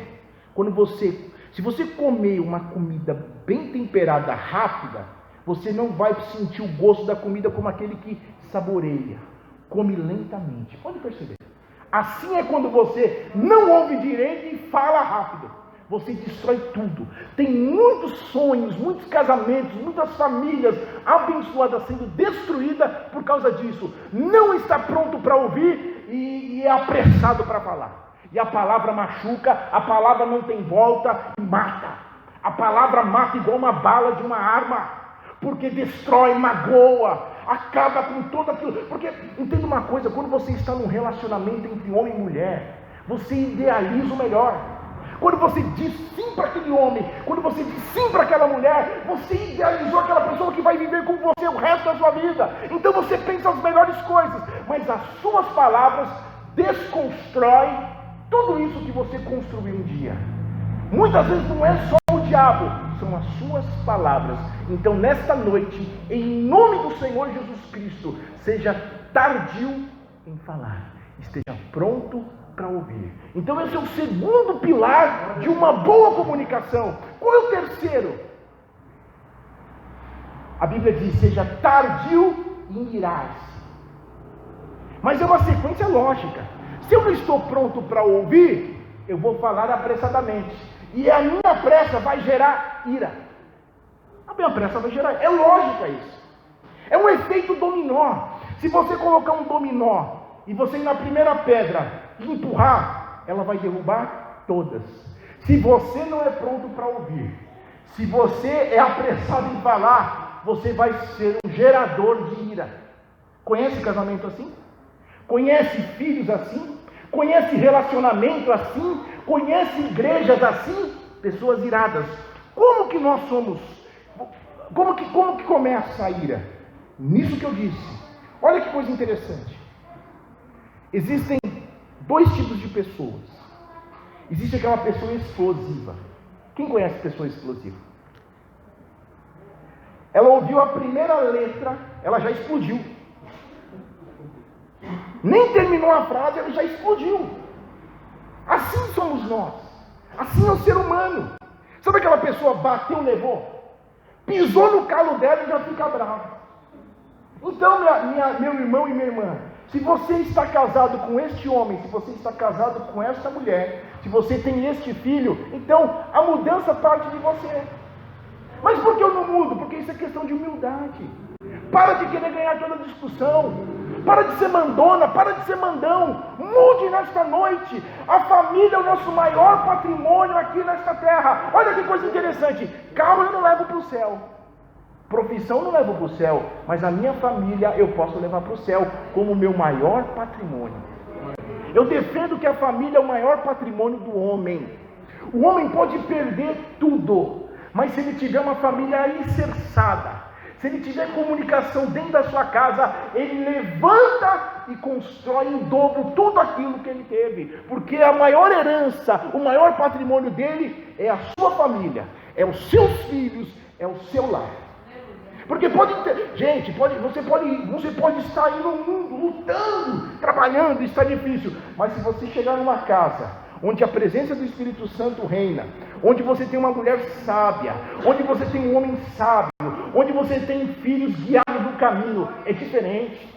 se você comer uma comida bem temperada, rápida, você não vai sentir o gosto da comida como aquele que saboreia, come lentamente. Pode perceber. Assim é quando você não ouve direito e fala rápido. Você destrói tudo. Tem muitos sonhos, muitos casamentos, muitas famílias abençoadas sendo destruídas por causa disso. Não está pronto para ouvir e é apressado para falar. E a palavra machuca, a palavra não tem volta e mata. A palavra mata igual uma bala de uma arma, porque destrói, magoa, acaba com tudo aquilo. Porque, entenda uma coisa, quando você está num relacionamento entre homem e mulher, você idealiza o melhor. Quando você diz sim para aquele homem, quando você diz sim para aquela mulher, você idealizou aquela pessoa que vai viver com você o resto da sua vida. Então você pensa as melhores coisas, mas as suas palavras desconstroem tudo isso que você construiu um dia. Muitas vezes não é só o diabo, são as suas palavras. Então nesta noite, em nome do Senhor Jesus Cristo, seja tardio em falar, esteja pronto para ouvir. Então esse é o segundo pilar de uma boa comunicação. Qual é o terceiro? A Bíblia diz, seja tardio em irar-se. Mas é uma sequência lógica. Se eu não estou pronto para ouvir, eu vou falar apressadamente. E a minha pressa vai gerar ira. A minha pressa vai gerar. É lógica isso. É um efeito dominó. Se você colocar um dominó e você ir na primeira pedra e empurrar, ela vai derrubar todas. Se você não é pronto para ouvir, se você é apressado em falar, você vai ser um gerador de ira. Conhece casamento assim? Conhece filhos assim? Conhece relacionamento assim? Conhece igrejas assim? Pessoas iradas. Como que nós somos? Como que começa a ira? Nisso que eu disse. Olha que coisa interessante. Existem dois tipos de pessoas. Existe aquela pessoa explosiva. Quem conhece pessoa explosiva? Ela ouviu a primeira letra, ela já explodiu. Nem terminou a frase, ela já explodiu. Assim somos nós. Assim é o ser humano. Sabe aquela pessoa bateu, levou? Pisou no calo dela e já fica bravo. Então, meu irmão e minha irmã, se você está casado com este homem, se você está casado com esta mulher, se você tem este filho, então a mudança parte de você. Mas por que eu não mudo? Porque isso é questão de humildade. Para de querer ganhar toda a discussão. Para de ser mandona, para de ser mandão. Mude nesta noite. A família é o nosso maior patrimônio aqui nesta terra. Olha que coisa interessante. Carro eu não levo para o céu. Profissão eu não levo para o céu. Mas a minha família eu posso levar para o céu como meu maior patrimônio. Eu defendo que a família é o maior patrimônio do homem. O homem pode perder tudo, mas se ele tiver uma família alicerçada, se ele tiver comunicação dentro da sua casa, ele levanta e constrói em dobro tudo aquilo que ele teve. Porque a maior herança, o maior patrimônio dele é a sua família, é os seus filhos, é o seu lar. Porque você pode estar aí no mundo lutando, trabalhando, está difícil. Mas se você chegar numa casa onde a presença do Espírito Santo reina, onde você tem uma mulher sábia, onde você tem um homem sábio, onde você tem filhos guiados no caminho, é diferente.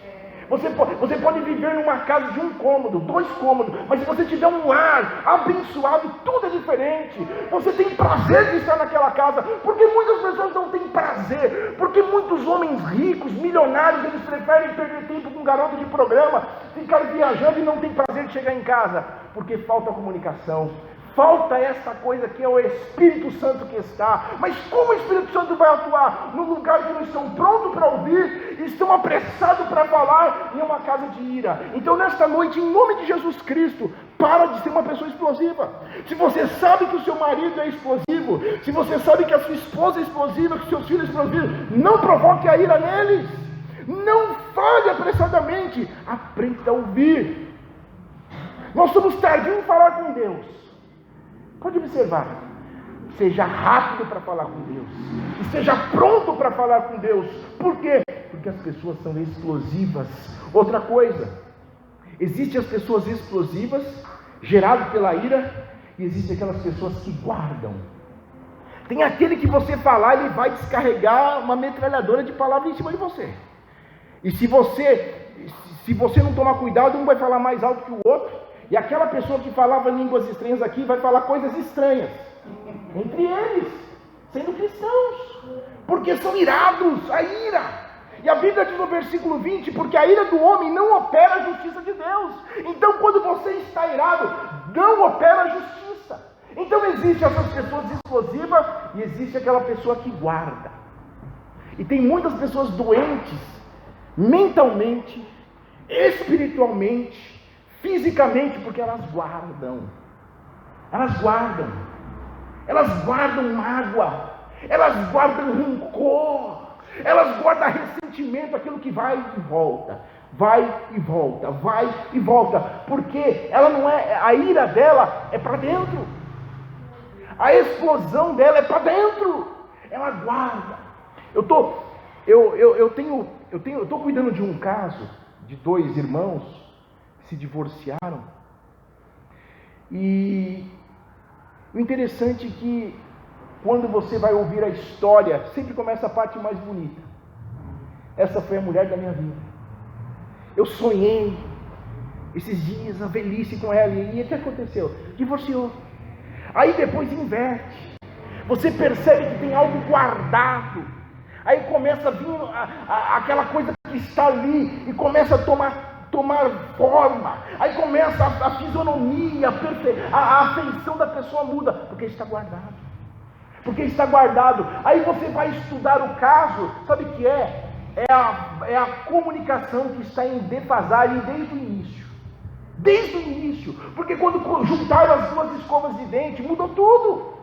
Você pode viver numa casa de 1 cômodo, 2 cômodos, mas se você tiver um lar abençoado, tudo é diferente. Você tem prazer de estar naquela casa, porque muitas pessoas não têm prazer, porque muitos homens ricos, milionários, eles preferem perder tempo com um garoto de programa, ficar viajando e não tem prazer de chegar em casa, porque falta comunicação. Falta essa coisa que é o Espírito Santo que está. Mas como o Espírito Santo vai atuar no lugar que não estão prontos para ouvir, estão apressados para falar, em uma casa de ira? Então nesta noite, em nome de Jesus Cristo, para de ser uma pessoa explosiva. Se você sabe que o seu marido é explosivo, se você sabe que a sua esposa é explosiva, que os seus filhos são explosivos, não provoque a ira neles. Não fale apressadamente, aprenda a ouvir. Nós somos tardios em falar com Deus. Pode observar, seja rápido para falar com Deus, esteja pronto para falar com Deus. Por quê? Porque as pessoas são explosivas. Outra coisa, existem as pessoas explosivas, geradas pela ira, e existem aquelas pessoas que guardam. Tem aquele que você falar, ele vai descarregar uma metralhadora de palavras em cima de você. E se você não tomar cuidado, um vai falar mais alto que o outro. E aquela pessoa que falava línguas estranhas aqui vai falar coisas estranhas entre eles, sendo cristãos, porque são irados, a ira. E a Bíblia diz no versículo 20, porque a ira do homem não opera a justiça de Deus. Então quando você está irado, não opera a justiça. Então existe essas pessoas explosivas e existe aquela pessoa que guarda. E tem muitas pessoas doentes, mentalmente, espiritualmente, fisicamente, porque elas guardam mágoa, elas guardam rancor, elas guardam ressentimento, aquilo que vai e volta, porque ela não é, a ira dela é para dentro, a explosão dela é para dentro, ela guarda. Eu estou cuidando de um caso de 2 irmãos se divorciaram, e o interessante é que quando você vai ouvir a história, sempre começa a parte mais bonita. Essa foi a mulher da minha vida, eu sonhei esses dias, a velhice com ela, e o que aconteceu? Divorciou. Aí depois inverte, você percebe que tem algo guardado, aí começa a vir aquela coisa que está ali, e começa a tomar forma, aí começa a fisionomia, a afeição da pessoa muda, porque está guardado, aí você vai estudar o caso, sabe o que é? É a comunicação que está em defasagem desde o início, porque quando juntaram as 2 escovas de dente, mudou tudo.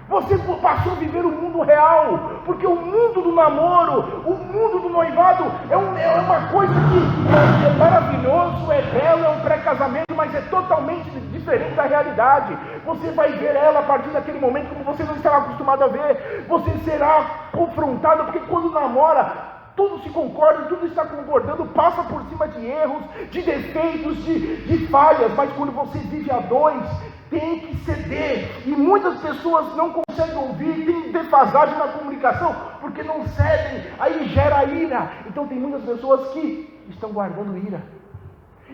Você passou a viver o mundo real, porque o mundo do namoro, o mundo do noivado é uma coisa que é maravilhoso, é belo, é um pré-casamento, mas é totalmente diferente da realidade. Você vai ver ela a partir daquele momento como você não estava acostumado a ver. Você será confrontado, porque quando namora, tudo se concorda, tudo está concordando, passa por cima de erros, de defeitos, de falhas, mas quando você vive a dois, tem que ceder, e muitas pessoas não conseguem ouvir, tem defasagem na comunicação, porque não cedem, aí gera ira. Então tem muitas pessoas que estão guardando ira,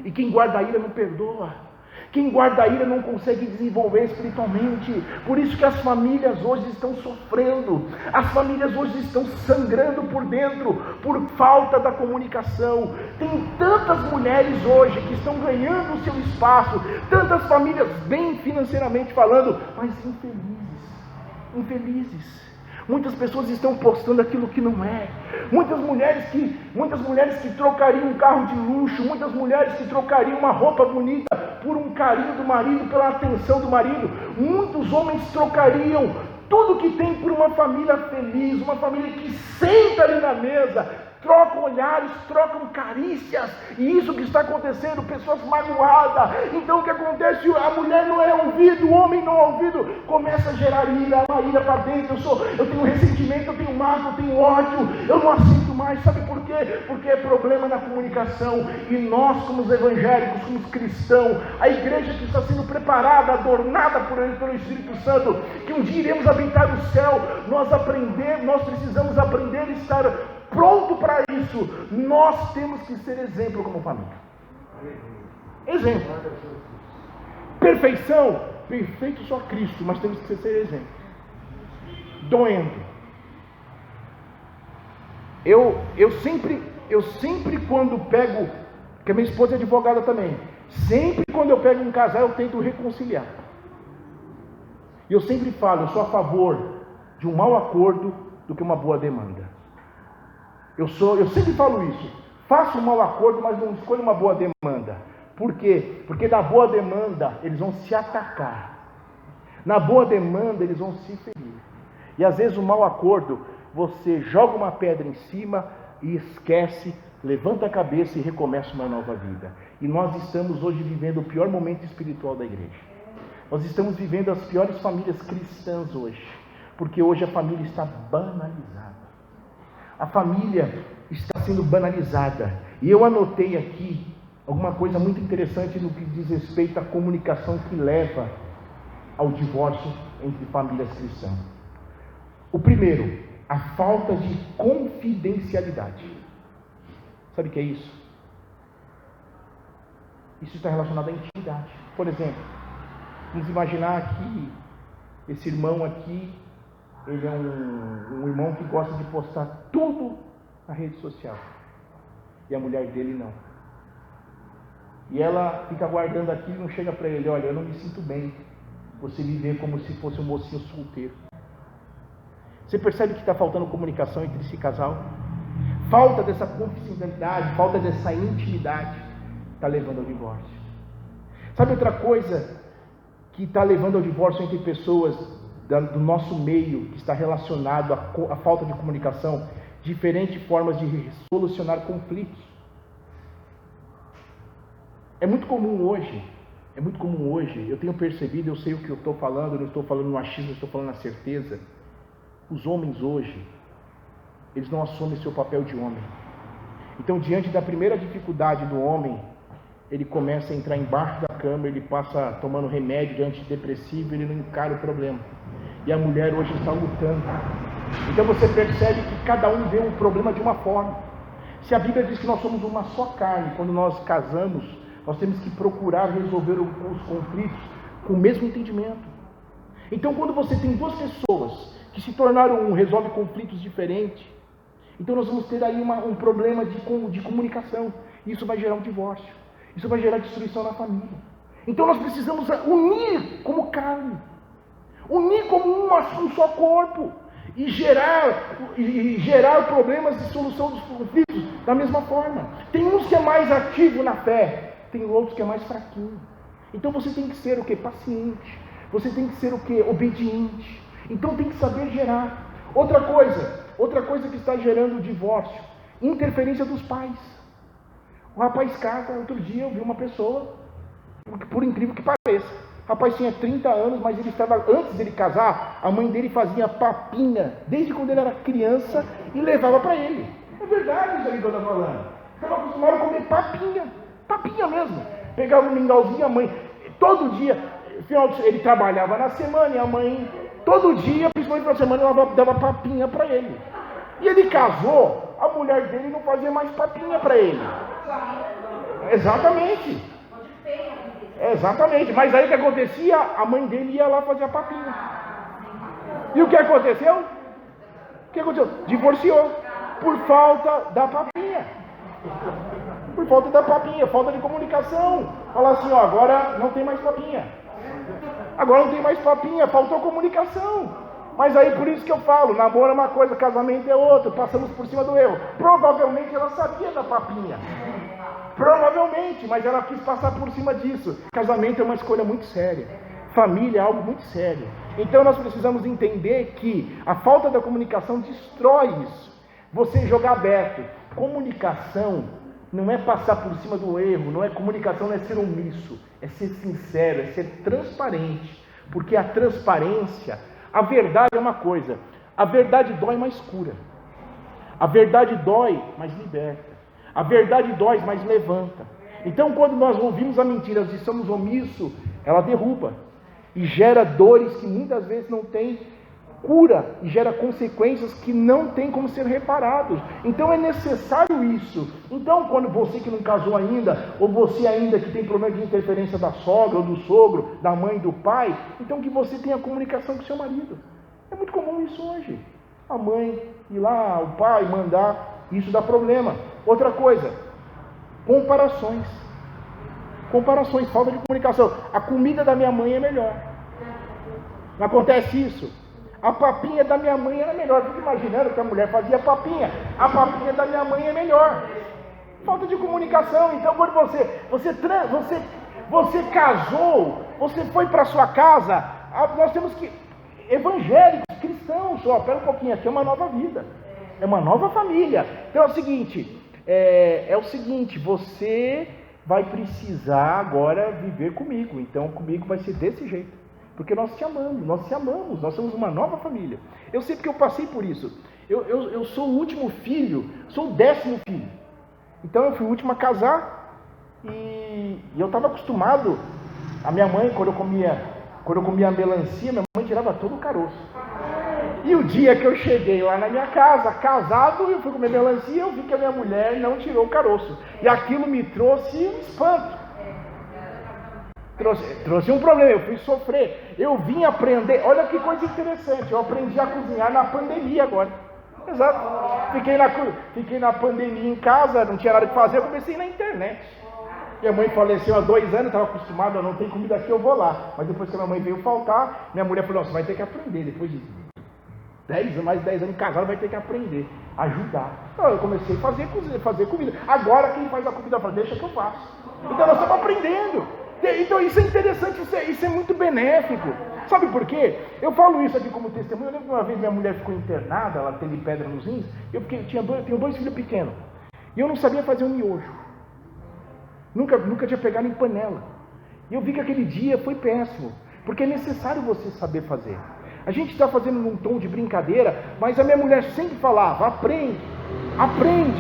e quem guarda ira não perdoa, quem guarda ira não consegue desenvolver espiritualmente. Por isso que as famílias hoje estão sofrendo, as famílias hoje estão sangrando por dentro, por falta da comunicação. Tem tantas mulheres hoje que estão ganhando o seu espaço, tantas famílias bem financeiramente falando, mas infelizes. Muitas pessoas estão postando aquilo que não é. Muitas mulheres que trocariam um carro de luxo, muitas mulheres que trocariam uma roupa bonita por um carinho do marido, pela atenção do marido. Muitos homens trocariam tudo que tem por uma família feliz, uma família que senta ali na mesa, trocam olhares, trocam carícias, e isso que está acontecendo, pessoas magoadas. Então o que acontece? A mulher não é ouvida, o homem não é ouvido, começa a gerar ira, uma ira para dentro. Eu tenho ressentimento, eu tenho mágoa, eu tenho ódio, eu não aceito mais. Sabe por quê? Porque é problema na comunicação, e nós como os evangélicos, como os cristãos, a igreja que está sendo preparada, adornada pelo Espírito Santo, que um dia iremos habitar o céu, nós precisamos aprender a estar pronto para isso. Nós temos que ser exemplo como família. Exemplo. Perfeição, perfeito só Cristo, mas temos que ser exemplo. Doendo. Eu sempre quando pego, porque a minha esposa é advogada também, sempre quando eu pego um casal eu tento reconciliar. E eu sempre falo, eu sou a favor de um mau acordo do que uma boa demanda. Eu sempre falo isso. Faça um mau acordo, mas não escolha uma boa demanda. Por quê? Porque na boa demanda eles vão se atacar. Na boa demanda eles vão se ferir. E às vezes o mau acordo, você joga uma pedra em cima e esquece, levanta a cabeça e recomeça uma nova vida. E nós estamos hoje vivendo o pior momento espiritual da igreja. Nós estamos vivendo as piores famílias cristãs hoje. Porque hoje a família está banalizada. A família está sendo banalizada. E eu anotei aqui alguma coisa muito interessante no que diz respeito à comunicação que leva ao divórcio entre famílias cristãs. O primeiro, a falta de confidencialidade. Sabe o que é isso? Isso está relacionado à intimidade. Por exemplo, vamos imaginar que esse irmão aqui, ele é um irmão que gosta de postar tudo na rede social. E a mulher dele não. E ela fica guardando aquilo e não chega para ele: olha, eu não me sinto bem você me vê como se fosse um mocinho solteiro. Você percebe que está faltando comunicação entre esse casal? Falta dessa confidencialidade, falta dessa intimidade, está levando ao divórcio. Sabe outra coisa que está levando ao divórcio entre pessoas do nosso meio, que está relacionado à falta de comunicação? Diferentes formas de solucionar conflitos. É muito comum hoje, eu tenho percebido, eu sei o que eu estou falando, eu não estou falando no achismo, eu estou falando na certeza. Os homens hoje, eles não assumem seu papel de homem. Então, diante da primeira dificuldade do homem, ele começa a entrar embaixo da cama, ele passa tomando remédio de antidepressivo, ele não encara o problema. E a mulher hoje está lutando. Então você percebe que cada um vê um problema de uma forma. Se a Bíblia diz que nós somos uma só carne, quando nós casamos, nós temos que procurar resolver os conflitos com o mesmo entendimento. Então, quando você tem duas pessoas que se tornaram um, resolve conflitos diferentes, então nós vamos ter aí um problema de comunicação. Isso vai gerar um divórcio. Isso vai gerar destruição na família. Então nós precisamos unir como carne, unir como um só corpo, e gerar problemas de solução dos conflitos da mesma forma. Tem uns que é mais ativo na fé, tem outros que é mais fraquinho. Então você tem que ser o quê? Paciente. Você tem que ser o quê? Obediente. Então tem que saber gerar. Outra coisa que está gerando o divórcio, interferência dos pais. O rapaz casa, outro dia eu vi uma pessoa, por incrível que pareça, o rapaz tinha 30 anos, mas ele estava, antes dele casar, a mãe dele fazia papinha, desde quando ele era criança, e levava para ele. É verdade isso aí que eu estou falando. Estava acostumado a comer papinha mesmo. Pegava um mingauzinho, a mãe, todo dia, ele trabalhava na semana, e a mãe, todo dia, principalmente na semana, ela dava papinha para ele. E ele casou, a mulher dele não fazia mais papinha para ele. Exatamente. Mas aí o que acontecia? A mãe dele ia lá fazer a papinha. E o que aconteceu? Divorciou. Por falta da papinha. Falta de comunicação. Fala assim, ó, agora não tem mais papinha. Faltou comunicação. Mas aí por isso que eu falo, namoro é uma coisa, casamento é outra, passamos por cima do erro. Provavelmente ela sabia da papinha. Provavelmente, mas ela quis passar por cima disso. Casamento é uma escolha muito séria. Família é algo muito sério. Então nós precisamos entender que a falta da comunicação destrói isso. Você jogar aberto. Comunicação não é passar por cima do erro, comunicação não é ser omisso, é ser sincero, é ser transparente. Porque a transparência, a verdade é uma coisa, a verdade dói, mas cura. A verdade dói, mas liberta. A verdade dói, mas levanta. Então, quando nós ouvimos a mentira e somos omissos, ela derruba. E gera dores que muitas vezes não tem cura. E gera consequências que não tem como ser reparados. Então, é necessário isso. Então, quando você que não casou ainda, ou você ainda que tem problema de interferência da sogra ou do sogro, da mãe, do pai, então que você tenha comunicação com seu marido. É muito comum isso hoje. A mãe ir lá, o pai mandar. Isso dá problema. Outra coisa, comparações, falta de comunicação. A comida da minha mãe é melhor. Não acontece isso? A papinha da minha mãe era melhor. Fico imaginando que a mulher fazia papinha. A papinha da minha mãe é melhor. Falta de comunicação. Então, quando você casou, você foi para sua casa, nós temos que, evangélicos, cristãos, pera um pouquinho, aqui é uma nova vida. É uma nova família. Então é o seguinte, você vai precisar agora viver comigo. Então comigo vai ser desse jeito. Porque nós te amamos, nós somos uma nova família. Eu sei porque eu passei por isso. Eu sou o último filho, sou o 10º filho. Então eu fui o último a casar e eu estava acostumado. A minha mãe, quando eu comia melancia, minha mãe tirava todo o caroço. E o dia que eu cheguei lá na minha casa, casado, eu fui comer melancia, eu vi que a minha mulher não tirou o caroço. E aquilo me trouxe um espanto. Trouxe um problema, eu fui sofrer. Eu vim aprender, olha que coisa interessante, eu aprendi a cozinhar na pandemia agora. Exato. Fiquei na pandemia em casa, não tinha nada que fazer, eu comecei na internet. Minha mãe faleceu há 2 anos, estava acostumado, não tem comida aqui, eu vou lá. Mas depois que a minha mãe veio faltar, minha mulher falou, você vai ter que aprender, depois de mais de 10 anos casado, vai ter que aprender, ajudar. Então eu comecei a fazer comida. Agora quem faz a comida fala, deixa que eu faço. Então nós estamos aprendendo. Então isso é interessante, isso é muito benéfico. Sabe por quê? Eu falo isso aqui como testemunho. Eu lembro que uma vez minha mulher ficou internada, ela teve pedra nos rins. Eu tenho 2 filhos pequenos. E eu não sabia fazer um miojo. Nunca tinha pegado em panela. E eu vi que aquele dia foi péssimo. Porque é necessário você saber fazer. A gente está fazendo num tom de brincadeira, mas a minha mulher sempre falava, aprende.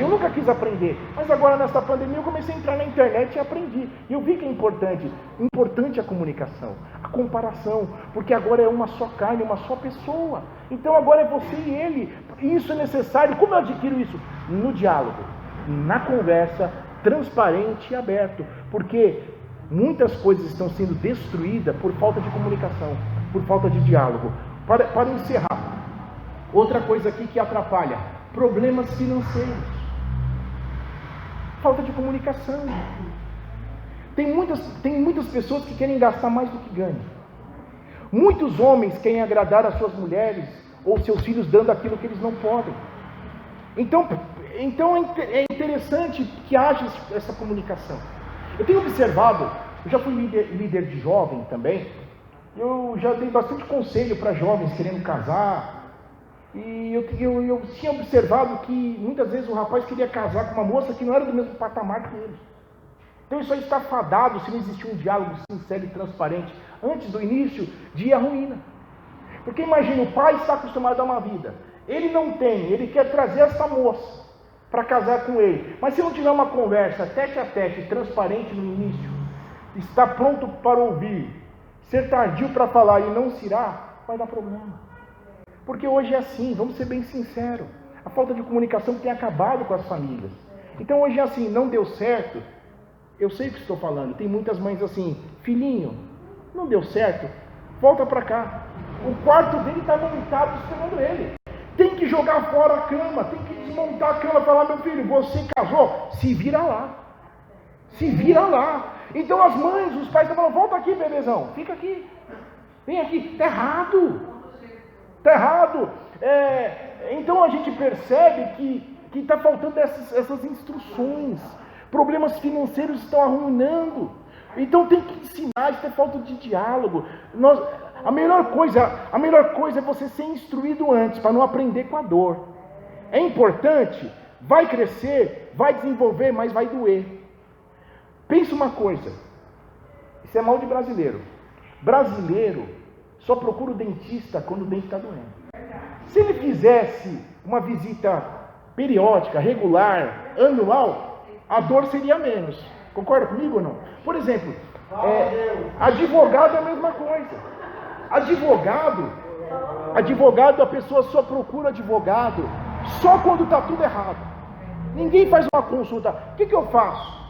Eu nunca quis aprender, mas agora nessa pandemia eu comecei a entrar na internet e aprendi. E eu vi que é importante a comunicação, a comparação, porque agora é uma só carne, uma só pessoa. Então agora é você e ele, e isso é necessário. Como eu adquiro isso? No diálogo, na conversa, transparente e aberto, porque muitas coisas estão sendo destruídas por falta de comunicação, por falta de diálogo. Para encerrar, outra coisa aqui que atrapalha, problemas financeiros, falta de comunicação. Tem muitas pessoas que querem gastar mais do que ganham. Muitos homens querem agradar as suas mulheres ou seus filhos dando aquilo que eles não podem. Então é interessante que haja essa comunicação. Eu tenho observado, eu já fui líder de jovem também, Eu já dei bastante conselho para jovens querendo casar, e eu tinha observado que muitas vezes o rapaz queria casar com uma moça que não era do mesmo patamar que ele. Então isso aí está fadado, se não existir um diálogo sincero e transparente antes do início, de ir à ruína. Porque imagina, o pai está acostumado a uma vida, ele não tem, ele quer trazer essa moça para casar com ele, mas se não tiver uma conversa tete a tete, transparente no início, está pronto para ouvir, ser tardio para falar e não se irá, vai dar problema. Porque hoje é assim, vamos ser bem sinceros, a falta de comunicação tem acabado com as famílias. Então hoje é assim, não deu certo, eu sei o que estou falando, tem muitas mães assim, filhinho, não deu certo, volta para cá, o quarto dele está montado esperando ele, tem que jogar fora a cama, tem que desmontar a cama, falar, meu filho, você casou, se vira lá, então as mães, os pais estão falando, volta aqui bebezão, fica aqui, vem aqui, está errado, então a gente percebe que está faltando essas instruções, problemas financeiros estão arruinando, então tem que ensinar, isso é falta de diálogo. A melhor coisa é você ser instruído antes, para não aprender com a dor. É importante, vai crescer, vai desenvolver, mas vai doer. Pensa uma coisa, isso é mal de brasileiro. Brasileiro só procura o dentista quando o dente está doendo. Se ele fizesse uma visita periódica, regular, anual, a dor seria menos. Concorda comigo ou não? Por exemplo, advogado é a mesma coisa. Advogado, a pessoa só procura advogado só quando está tudo errado. Ninguém faz uma consulta. O que eu faço?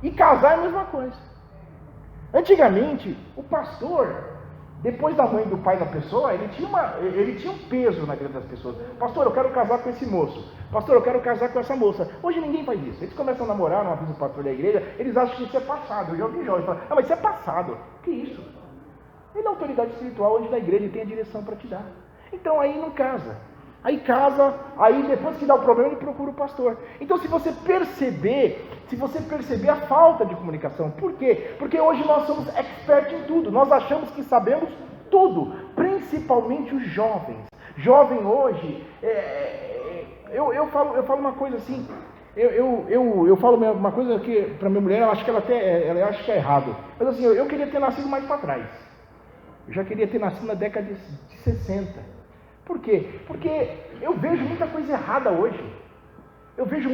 E casar é a mesma coisa. Antigamente, o pastor, depois da mãe e do pai da pessoa, ele tinha um peso na vida das pessoas. Pastor, eu quero casar com esse moço. Pastor, eu quero casar com essa moça. Hoje ninguém faz isso. Eles começam a namorar, não avisa o pastor da igreja, eles acham que isso é passado. Eu já ouvi jovens falar, mas isso é passado. Que isso? Ele é autoridade espiritual onde da igreja tem a direção para te dar. Então aí não casa. Aí casa, aí depois que dá o problema ele procura o pastor. Então se você perceber a falta de comunicação, por quê? Porque hoje nós somos expert em tudo, nós achamos que sabemos tudo, principalmente os jovens. Jovem hoje, eu falo uma coisa assim, eu falo uma coisa que para minha mulher, ela acha que é errado, mas assim, eu queria ter nascido mais para trás. Eu já queria ter nascido na década de 60. Por quê? Porque eu vejo muita coisa errada hoje. Eu vejo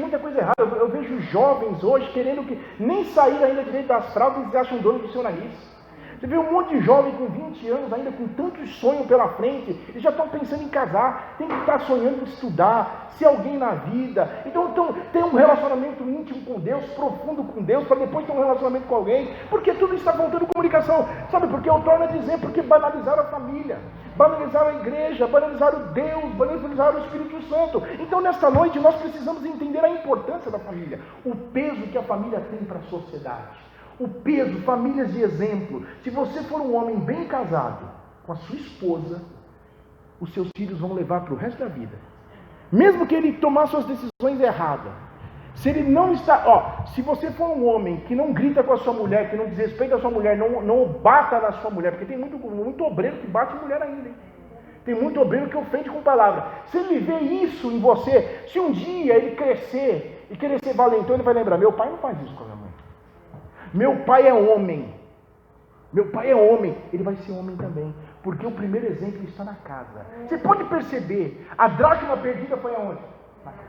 jovens hoje querendo que nem sair ainda direito das fraldas e se acham dono do seu nariz. Você vê um monte de jovem com 20 anos ainda com tantos sonhos pela frente, eles já estão pensando em casar, tem que estar sonhando em estudar, ser alguém na vida. Então tem um relacionamento íntimo com Deus, profundo com Deus, para depois ter um relacionamento com alguém, porque tudo está faltando comunicação. Sabe por que eu torno a dizer? Porque banalizaram a família, banalizaram a igreja, banalizaram Deus, banalizaram o Espírito Santo. Então nesta noite nós precisamos entender a importância da família, o peso que a família tem para a sociedade. O peso, famílias de exemplo. Se você for um homem bem casado com a sua esposa, os seus filhos vão levar para o resto da vida. Mesmo que ele tomar suas decisões erradas. Se ele não está... se você for um homem que não grita com a sua mulher, que não desrespeita a sua mulher, não bata na sua mulher, porque tem muito obreiro que bate mulher ainda, hein? Tem muito obreiro que ofende com palavra. Se ele vê isso em você, se um dia ele crescer e querer ser valentão, ele vai lembrar, meu pai não faz isso com a minha mãe. Meu pai é homem, ele vai ser homem também, porque o primeiro exemplo está na casa. Você pode perceber, a dracma perdida foi aonde? Na casa.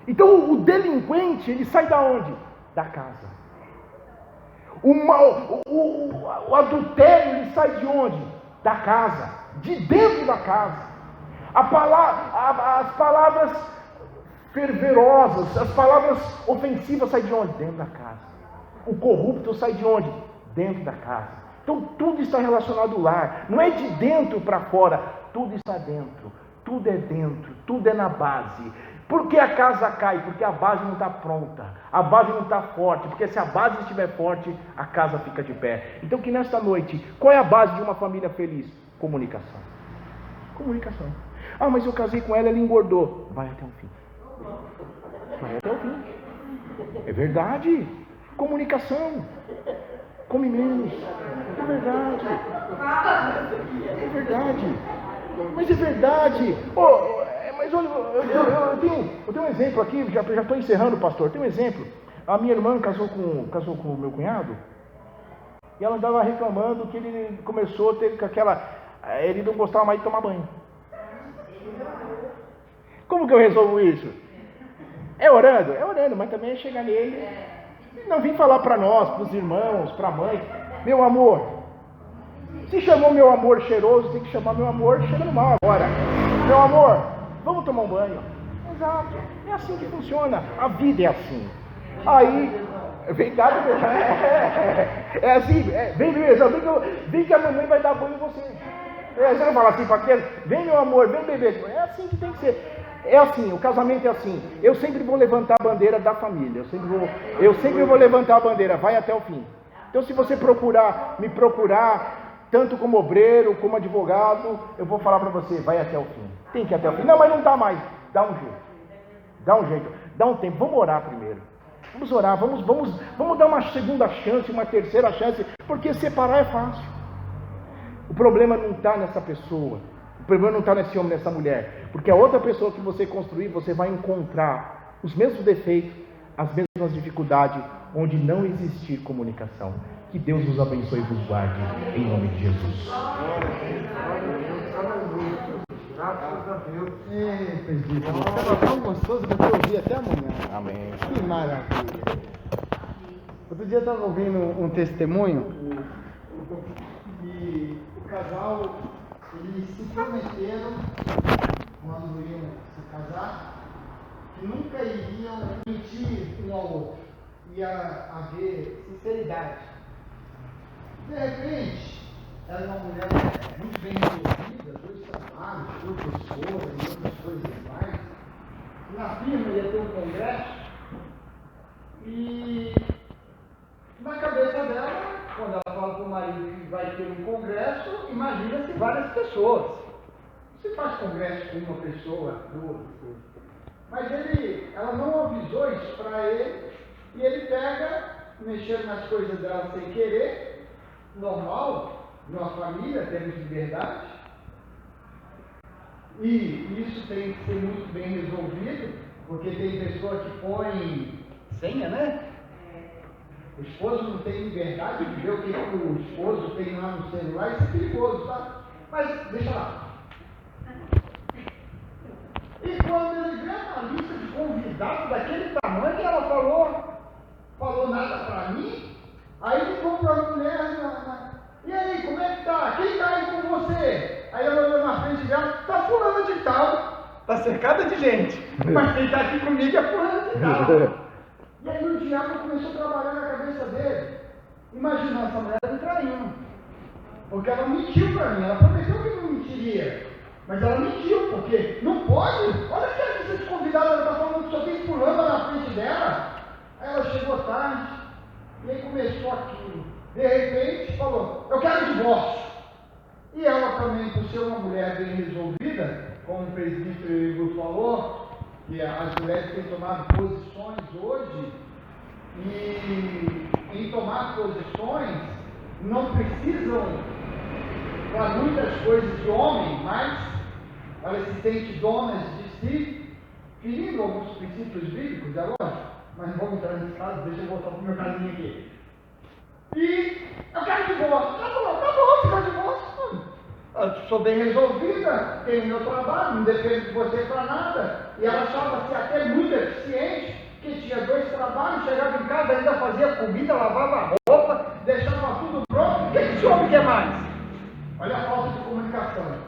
Então o delinquente, ele sai da onde? Da casa. O adultério, ele sai de onde? Da casa, de dentro da casa. As palavras fervorosas, as palavras ofensivas saem de onde? Dentro da casa. O corrupto sai de onde? Dentro da casa. Então tudo está relacionado ao lar. Não é de dentro para fora. Tudo está dentro. Tudo é dentro. Tudo é na base. Por que a casa cai? Porque a base não está pronta. A base não está forte. Porque se a base estiver forte, a casa fica de pé. Então que nesta noite, qual é a base de uma família feliz? Comunicação. Comunicação. Ah, mas eu casei com ela, ela engordou. Vai até o fim. Vai até o fim. É verdade. Comunicação. come menos. É verdade. É verdade. Mas é verdade. Mas olha, eu tenho um exemplo aqui, já estou encerrando, pastor. Tem um exemplo. A minha irmã casou com o meu cunhado, e ela andava reclamando que ele começou a ter ele não gostava mais de tomar banho. Como que eu resolvo isso? É orando, mas também é chegar nele, não vim falar para nós, para os irmãos, para a mãe, meu amor, se chamou meu amor cheiroso, tem que chamar meu amor cheirando mal agora. Meu amor, vamos tomar um banho. Exato, é assim que funciona, a vida é assim. Aí, vem cá, é assim, vem que a mamãe vai dar banho em você. Você não fala assim para a criança, vem meu amor, vem bebê. É assim que tem que ser. É assim, o casamento é assim. Eu sempre vou levantar a bandeira da família. Eu sempre vou levantar a bandeira, vai até o fim. Então, se você me procurar, tanto como obreiro, como advogado, eu vou falar para você, vai até o fim. Tem que ir até o fim. Não, mas não dá mais. Dá um jeito. Dá um tempo. Vamos orar primeiro. Vamos orar, vamos dar uma segunda chance, uma terceira chance, porque separar é fácil. O problema não está nessa pessoa. O problema não está nesse homem, nessa mulher. Porque a outra pessoa que você construir, você vai encontrar os mesmos defeitos, as mesmas dificuldades, onde não existir comunicação. Que Deus nos abençoe e vos guarde, em nome de Jesus. Graças a Deus. Estava tão gostoso que eu ouvi até amanhã. Amém. Que maravilha. Outro dia eu estava ouvindo um testemunho e o casal, eles se prometeram, quando iam se casar, que nunca iriam mentir um ao outro. Ia haver sinceridade. De repente, ela é uma mulher muito bem resolvida, 2 trabalhos, professora e outras coisas mais. Na firma ia ter um congresso e na cabeça dela, quando ela fala para o marido que vai ter um congresso, imagina-se várias pessoas. Você faz congresso com uma pessoa, 2. Mas ela não avisou isso para ele e ele pega, mexendo nas coisas dela sem querer, normal, numa família, temos liberdade, e isso tem que ser muito bem resolvido, porque tem pessoa que põe senha, né? O esposo não tem liberdade de ver o que o esposo tem lá no celular, isso é perigoso, tá? Mas deixa lá. E quando ele vê uma lista de convidados daquele tamanho, ela falou nada para mim, aí ligou para a mulher, e aí, como é que tá? Quem está aí com você? Aí ela olhou na frente dela, tá fulano de tal, tá cercada de gente, mas quem está aqui comigo é fulano de tal. E aí o diabo começou a trabalhar na cabeça dele. Imagina essa mulher me traindo, porque ela mentiu para mim, ela prometeu que não mentiria, mas ela mentiu, porque não pode. Olha que a lista de convidados, ela está falando que só tem fulano na frente dela. Aí ela chegou tarde, e aí começou aquilo. De repente falou, eu quero divórcio. E ela também, por ser uma mulher bem resolvida, como o presbítero Igor falou, que as mulheres têm tomado posições hoje, e em tomar posições não precisam para muitas coisas de homem, mas elas se sentem donas de si, ferindo alguns princípios bíblicos, é lógico, mas não vamos entrar nesse caso, deixa eu voltar para o meu casinho aqui. E eu quero divórcio. Tá bom, você quer divórcio? Eu sou bem resolvida, tenho meu trabalho, não dependo de você para nada. E ela achava-se até muito eficiente, que tinha 2 trabalhos, chegava em casa, ainda fazia comida, lavava roupa, deixava tudo pronto. O que esse homem quer mais? Olha a falta de comunicação.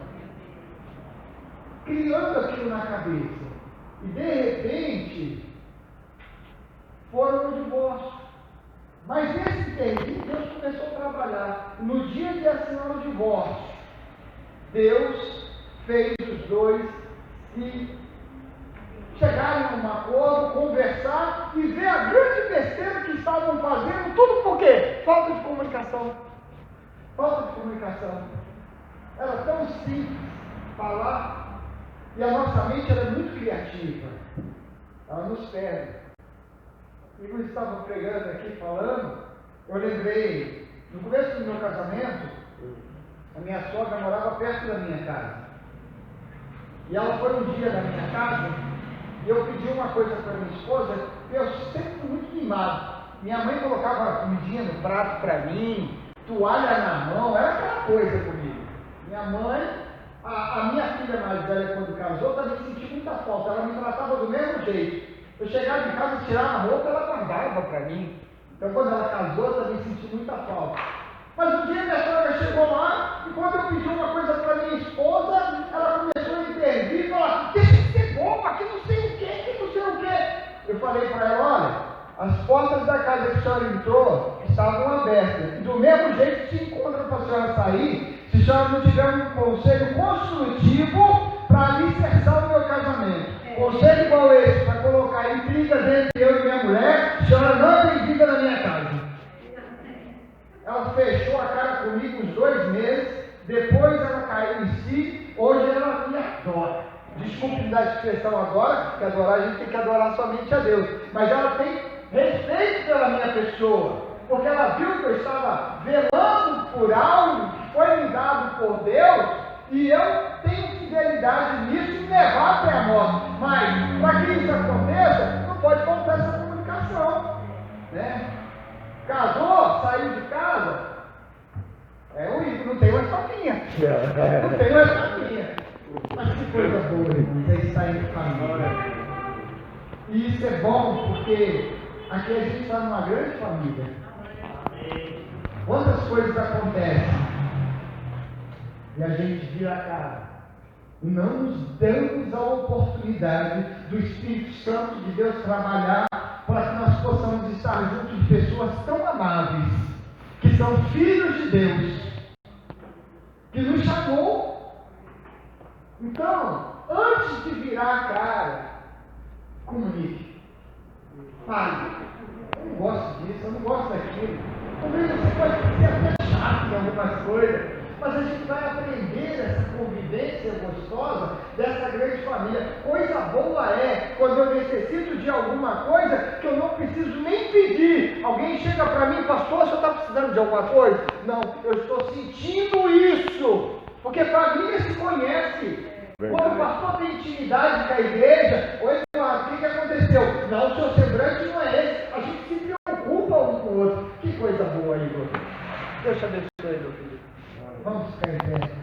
Criando aquilo na cabeça. E de repente, foram no divórcio. Mas nesse tempo, Deus começou a trabalhar. No dia de assinar o divórcio, Deus fez os 2 se chegarem a um acordo, conversar e ver a grande besteira que estavam fazendo. Tudo por quê? Falta de comunicação. Falta de comunicação. Era tão simples falar, e a nossa mente era muito criativa. Ela nos perde. E quando estava pregando aqui, falando, eu lembrei No começo do meu casamento, a minha sogra morava perto da minha casa. E ela foi um dia na minha casa e eu pedi uma coisa para minha esposa, eu sempre fui muito mimado. Minha mãe colocava comidinha no prato para mim, toalha na mão, era aquela coisa comigo. Minha mãe, a minha filha mais velha, quando casou, também sentiu muita falta. Ela me tratava do mesmo jeito. Eu chegava em casa, tirava a roupa, ela guardava para mim. Então, quando ela casou, eu também senti muita falta. Mas um dia minha sogra chegou lá e quando eu pedi uma coisa para minha esposa, ela começou a intervir e falar: deixa de ser boba, que não sei o que não sei o que. Eu falei para ela: olha, as portas da casa que a senhora entrou estavam abertas. E do mesmo jeito se encontra para a senhora sair, se a senhora não tiver um conselho construtivo para alicerçar o meu casamento. Conselho igual esse, para colocar intrigas entre eu e minha mulher, a senhora não é bem-vinda na minha casa. Ela fechou a cara comigo uns 2 meses, depois ela caiu em si, hoje ela me adora. Desculpe me dar a expressão agora, porque adorar a gente tem que adorar somente a Deus. Mas ela tem respeito pela minha pessoa, porque ela viu que eu estava velando por algo que foi me dado por Deus, e eu tenho fidelidade nisso e me levar até a morte. Mas, para que isso aconteça, não pode faltar essa comunicação, né? Casou, saiu de casa, é o ídolo, não tem mais família. Não tem mais família. Mas que coisa boa, irmãos, é estar em família. E isso é bom porque aqui a gente está numa grande família. Quantas coisas acontecem e a gente vira a cara. Não nos damos a oportunidade do Espírito Santo de Deus trabalhar para que nós possamos estar juntos de pessoas tão amáveis, que são filhos de Deus, que nos chamou. Então, antes de virar a cara, comunique. Fale: eu não gosto disso, eu não gosto daquilo. Talvez você pode ser até chato em algumas coisas, mas a gente vai aprender essa convivência gostosa dessa grande família. Coisa boa é quando eu necessito de alguma coisa que eu não preciso nem pedir. Alguém chega para mim: pastor, você está precisando de alguma coisa? Não, eu estou sentindo isso, porque família se conhece. Quando o pastor tem intimidade com a igreja: oi, Eduardo, o que aconteceu? Não, o seu semblante não é esse. A gente se preocupa um com o outro. Que coisa boa, Igor. Deus te abençoe, meu filho. Vamos ficar em pé.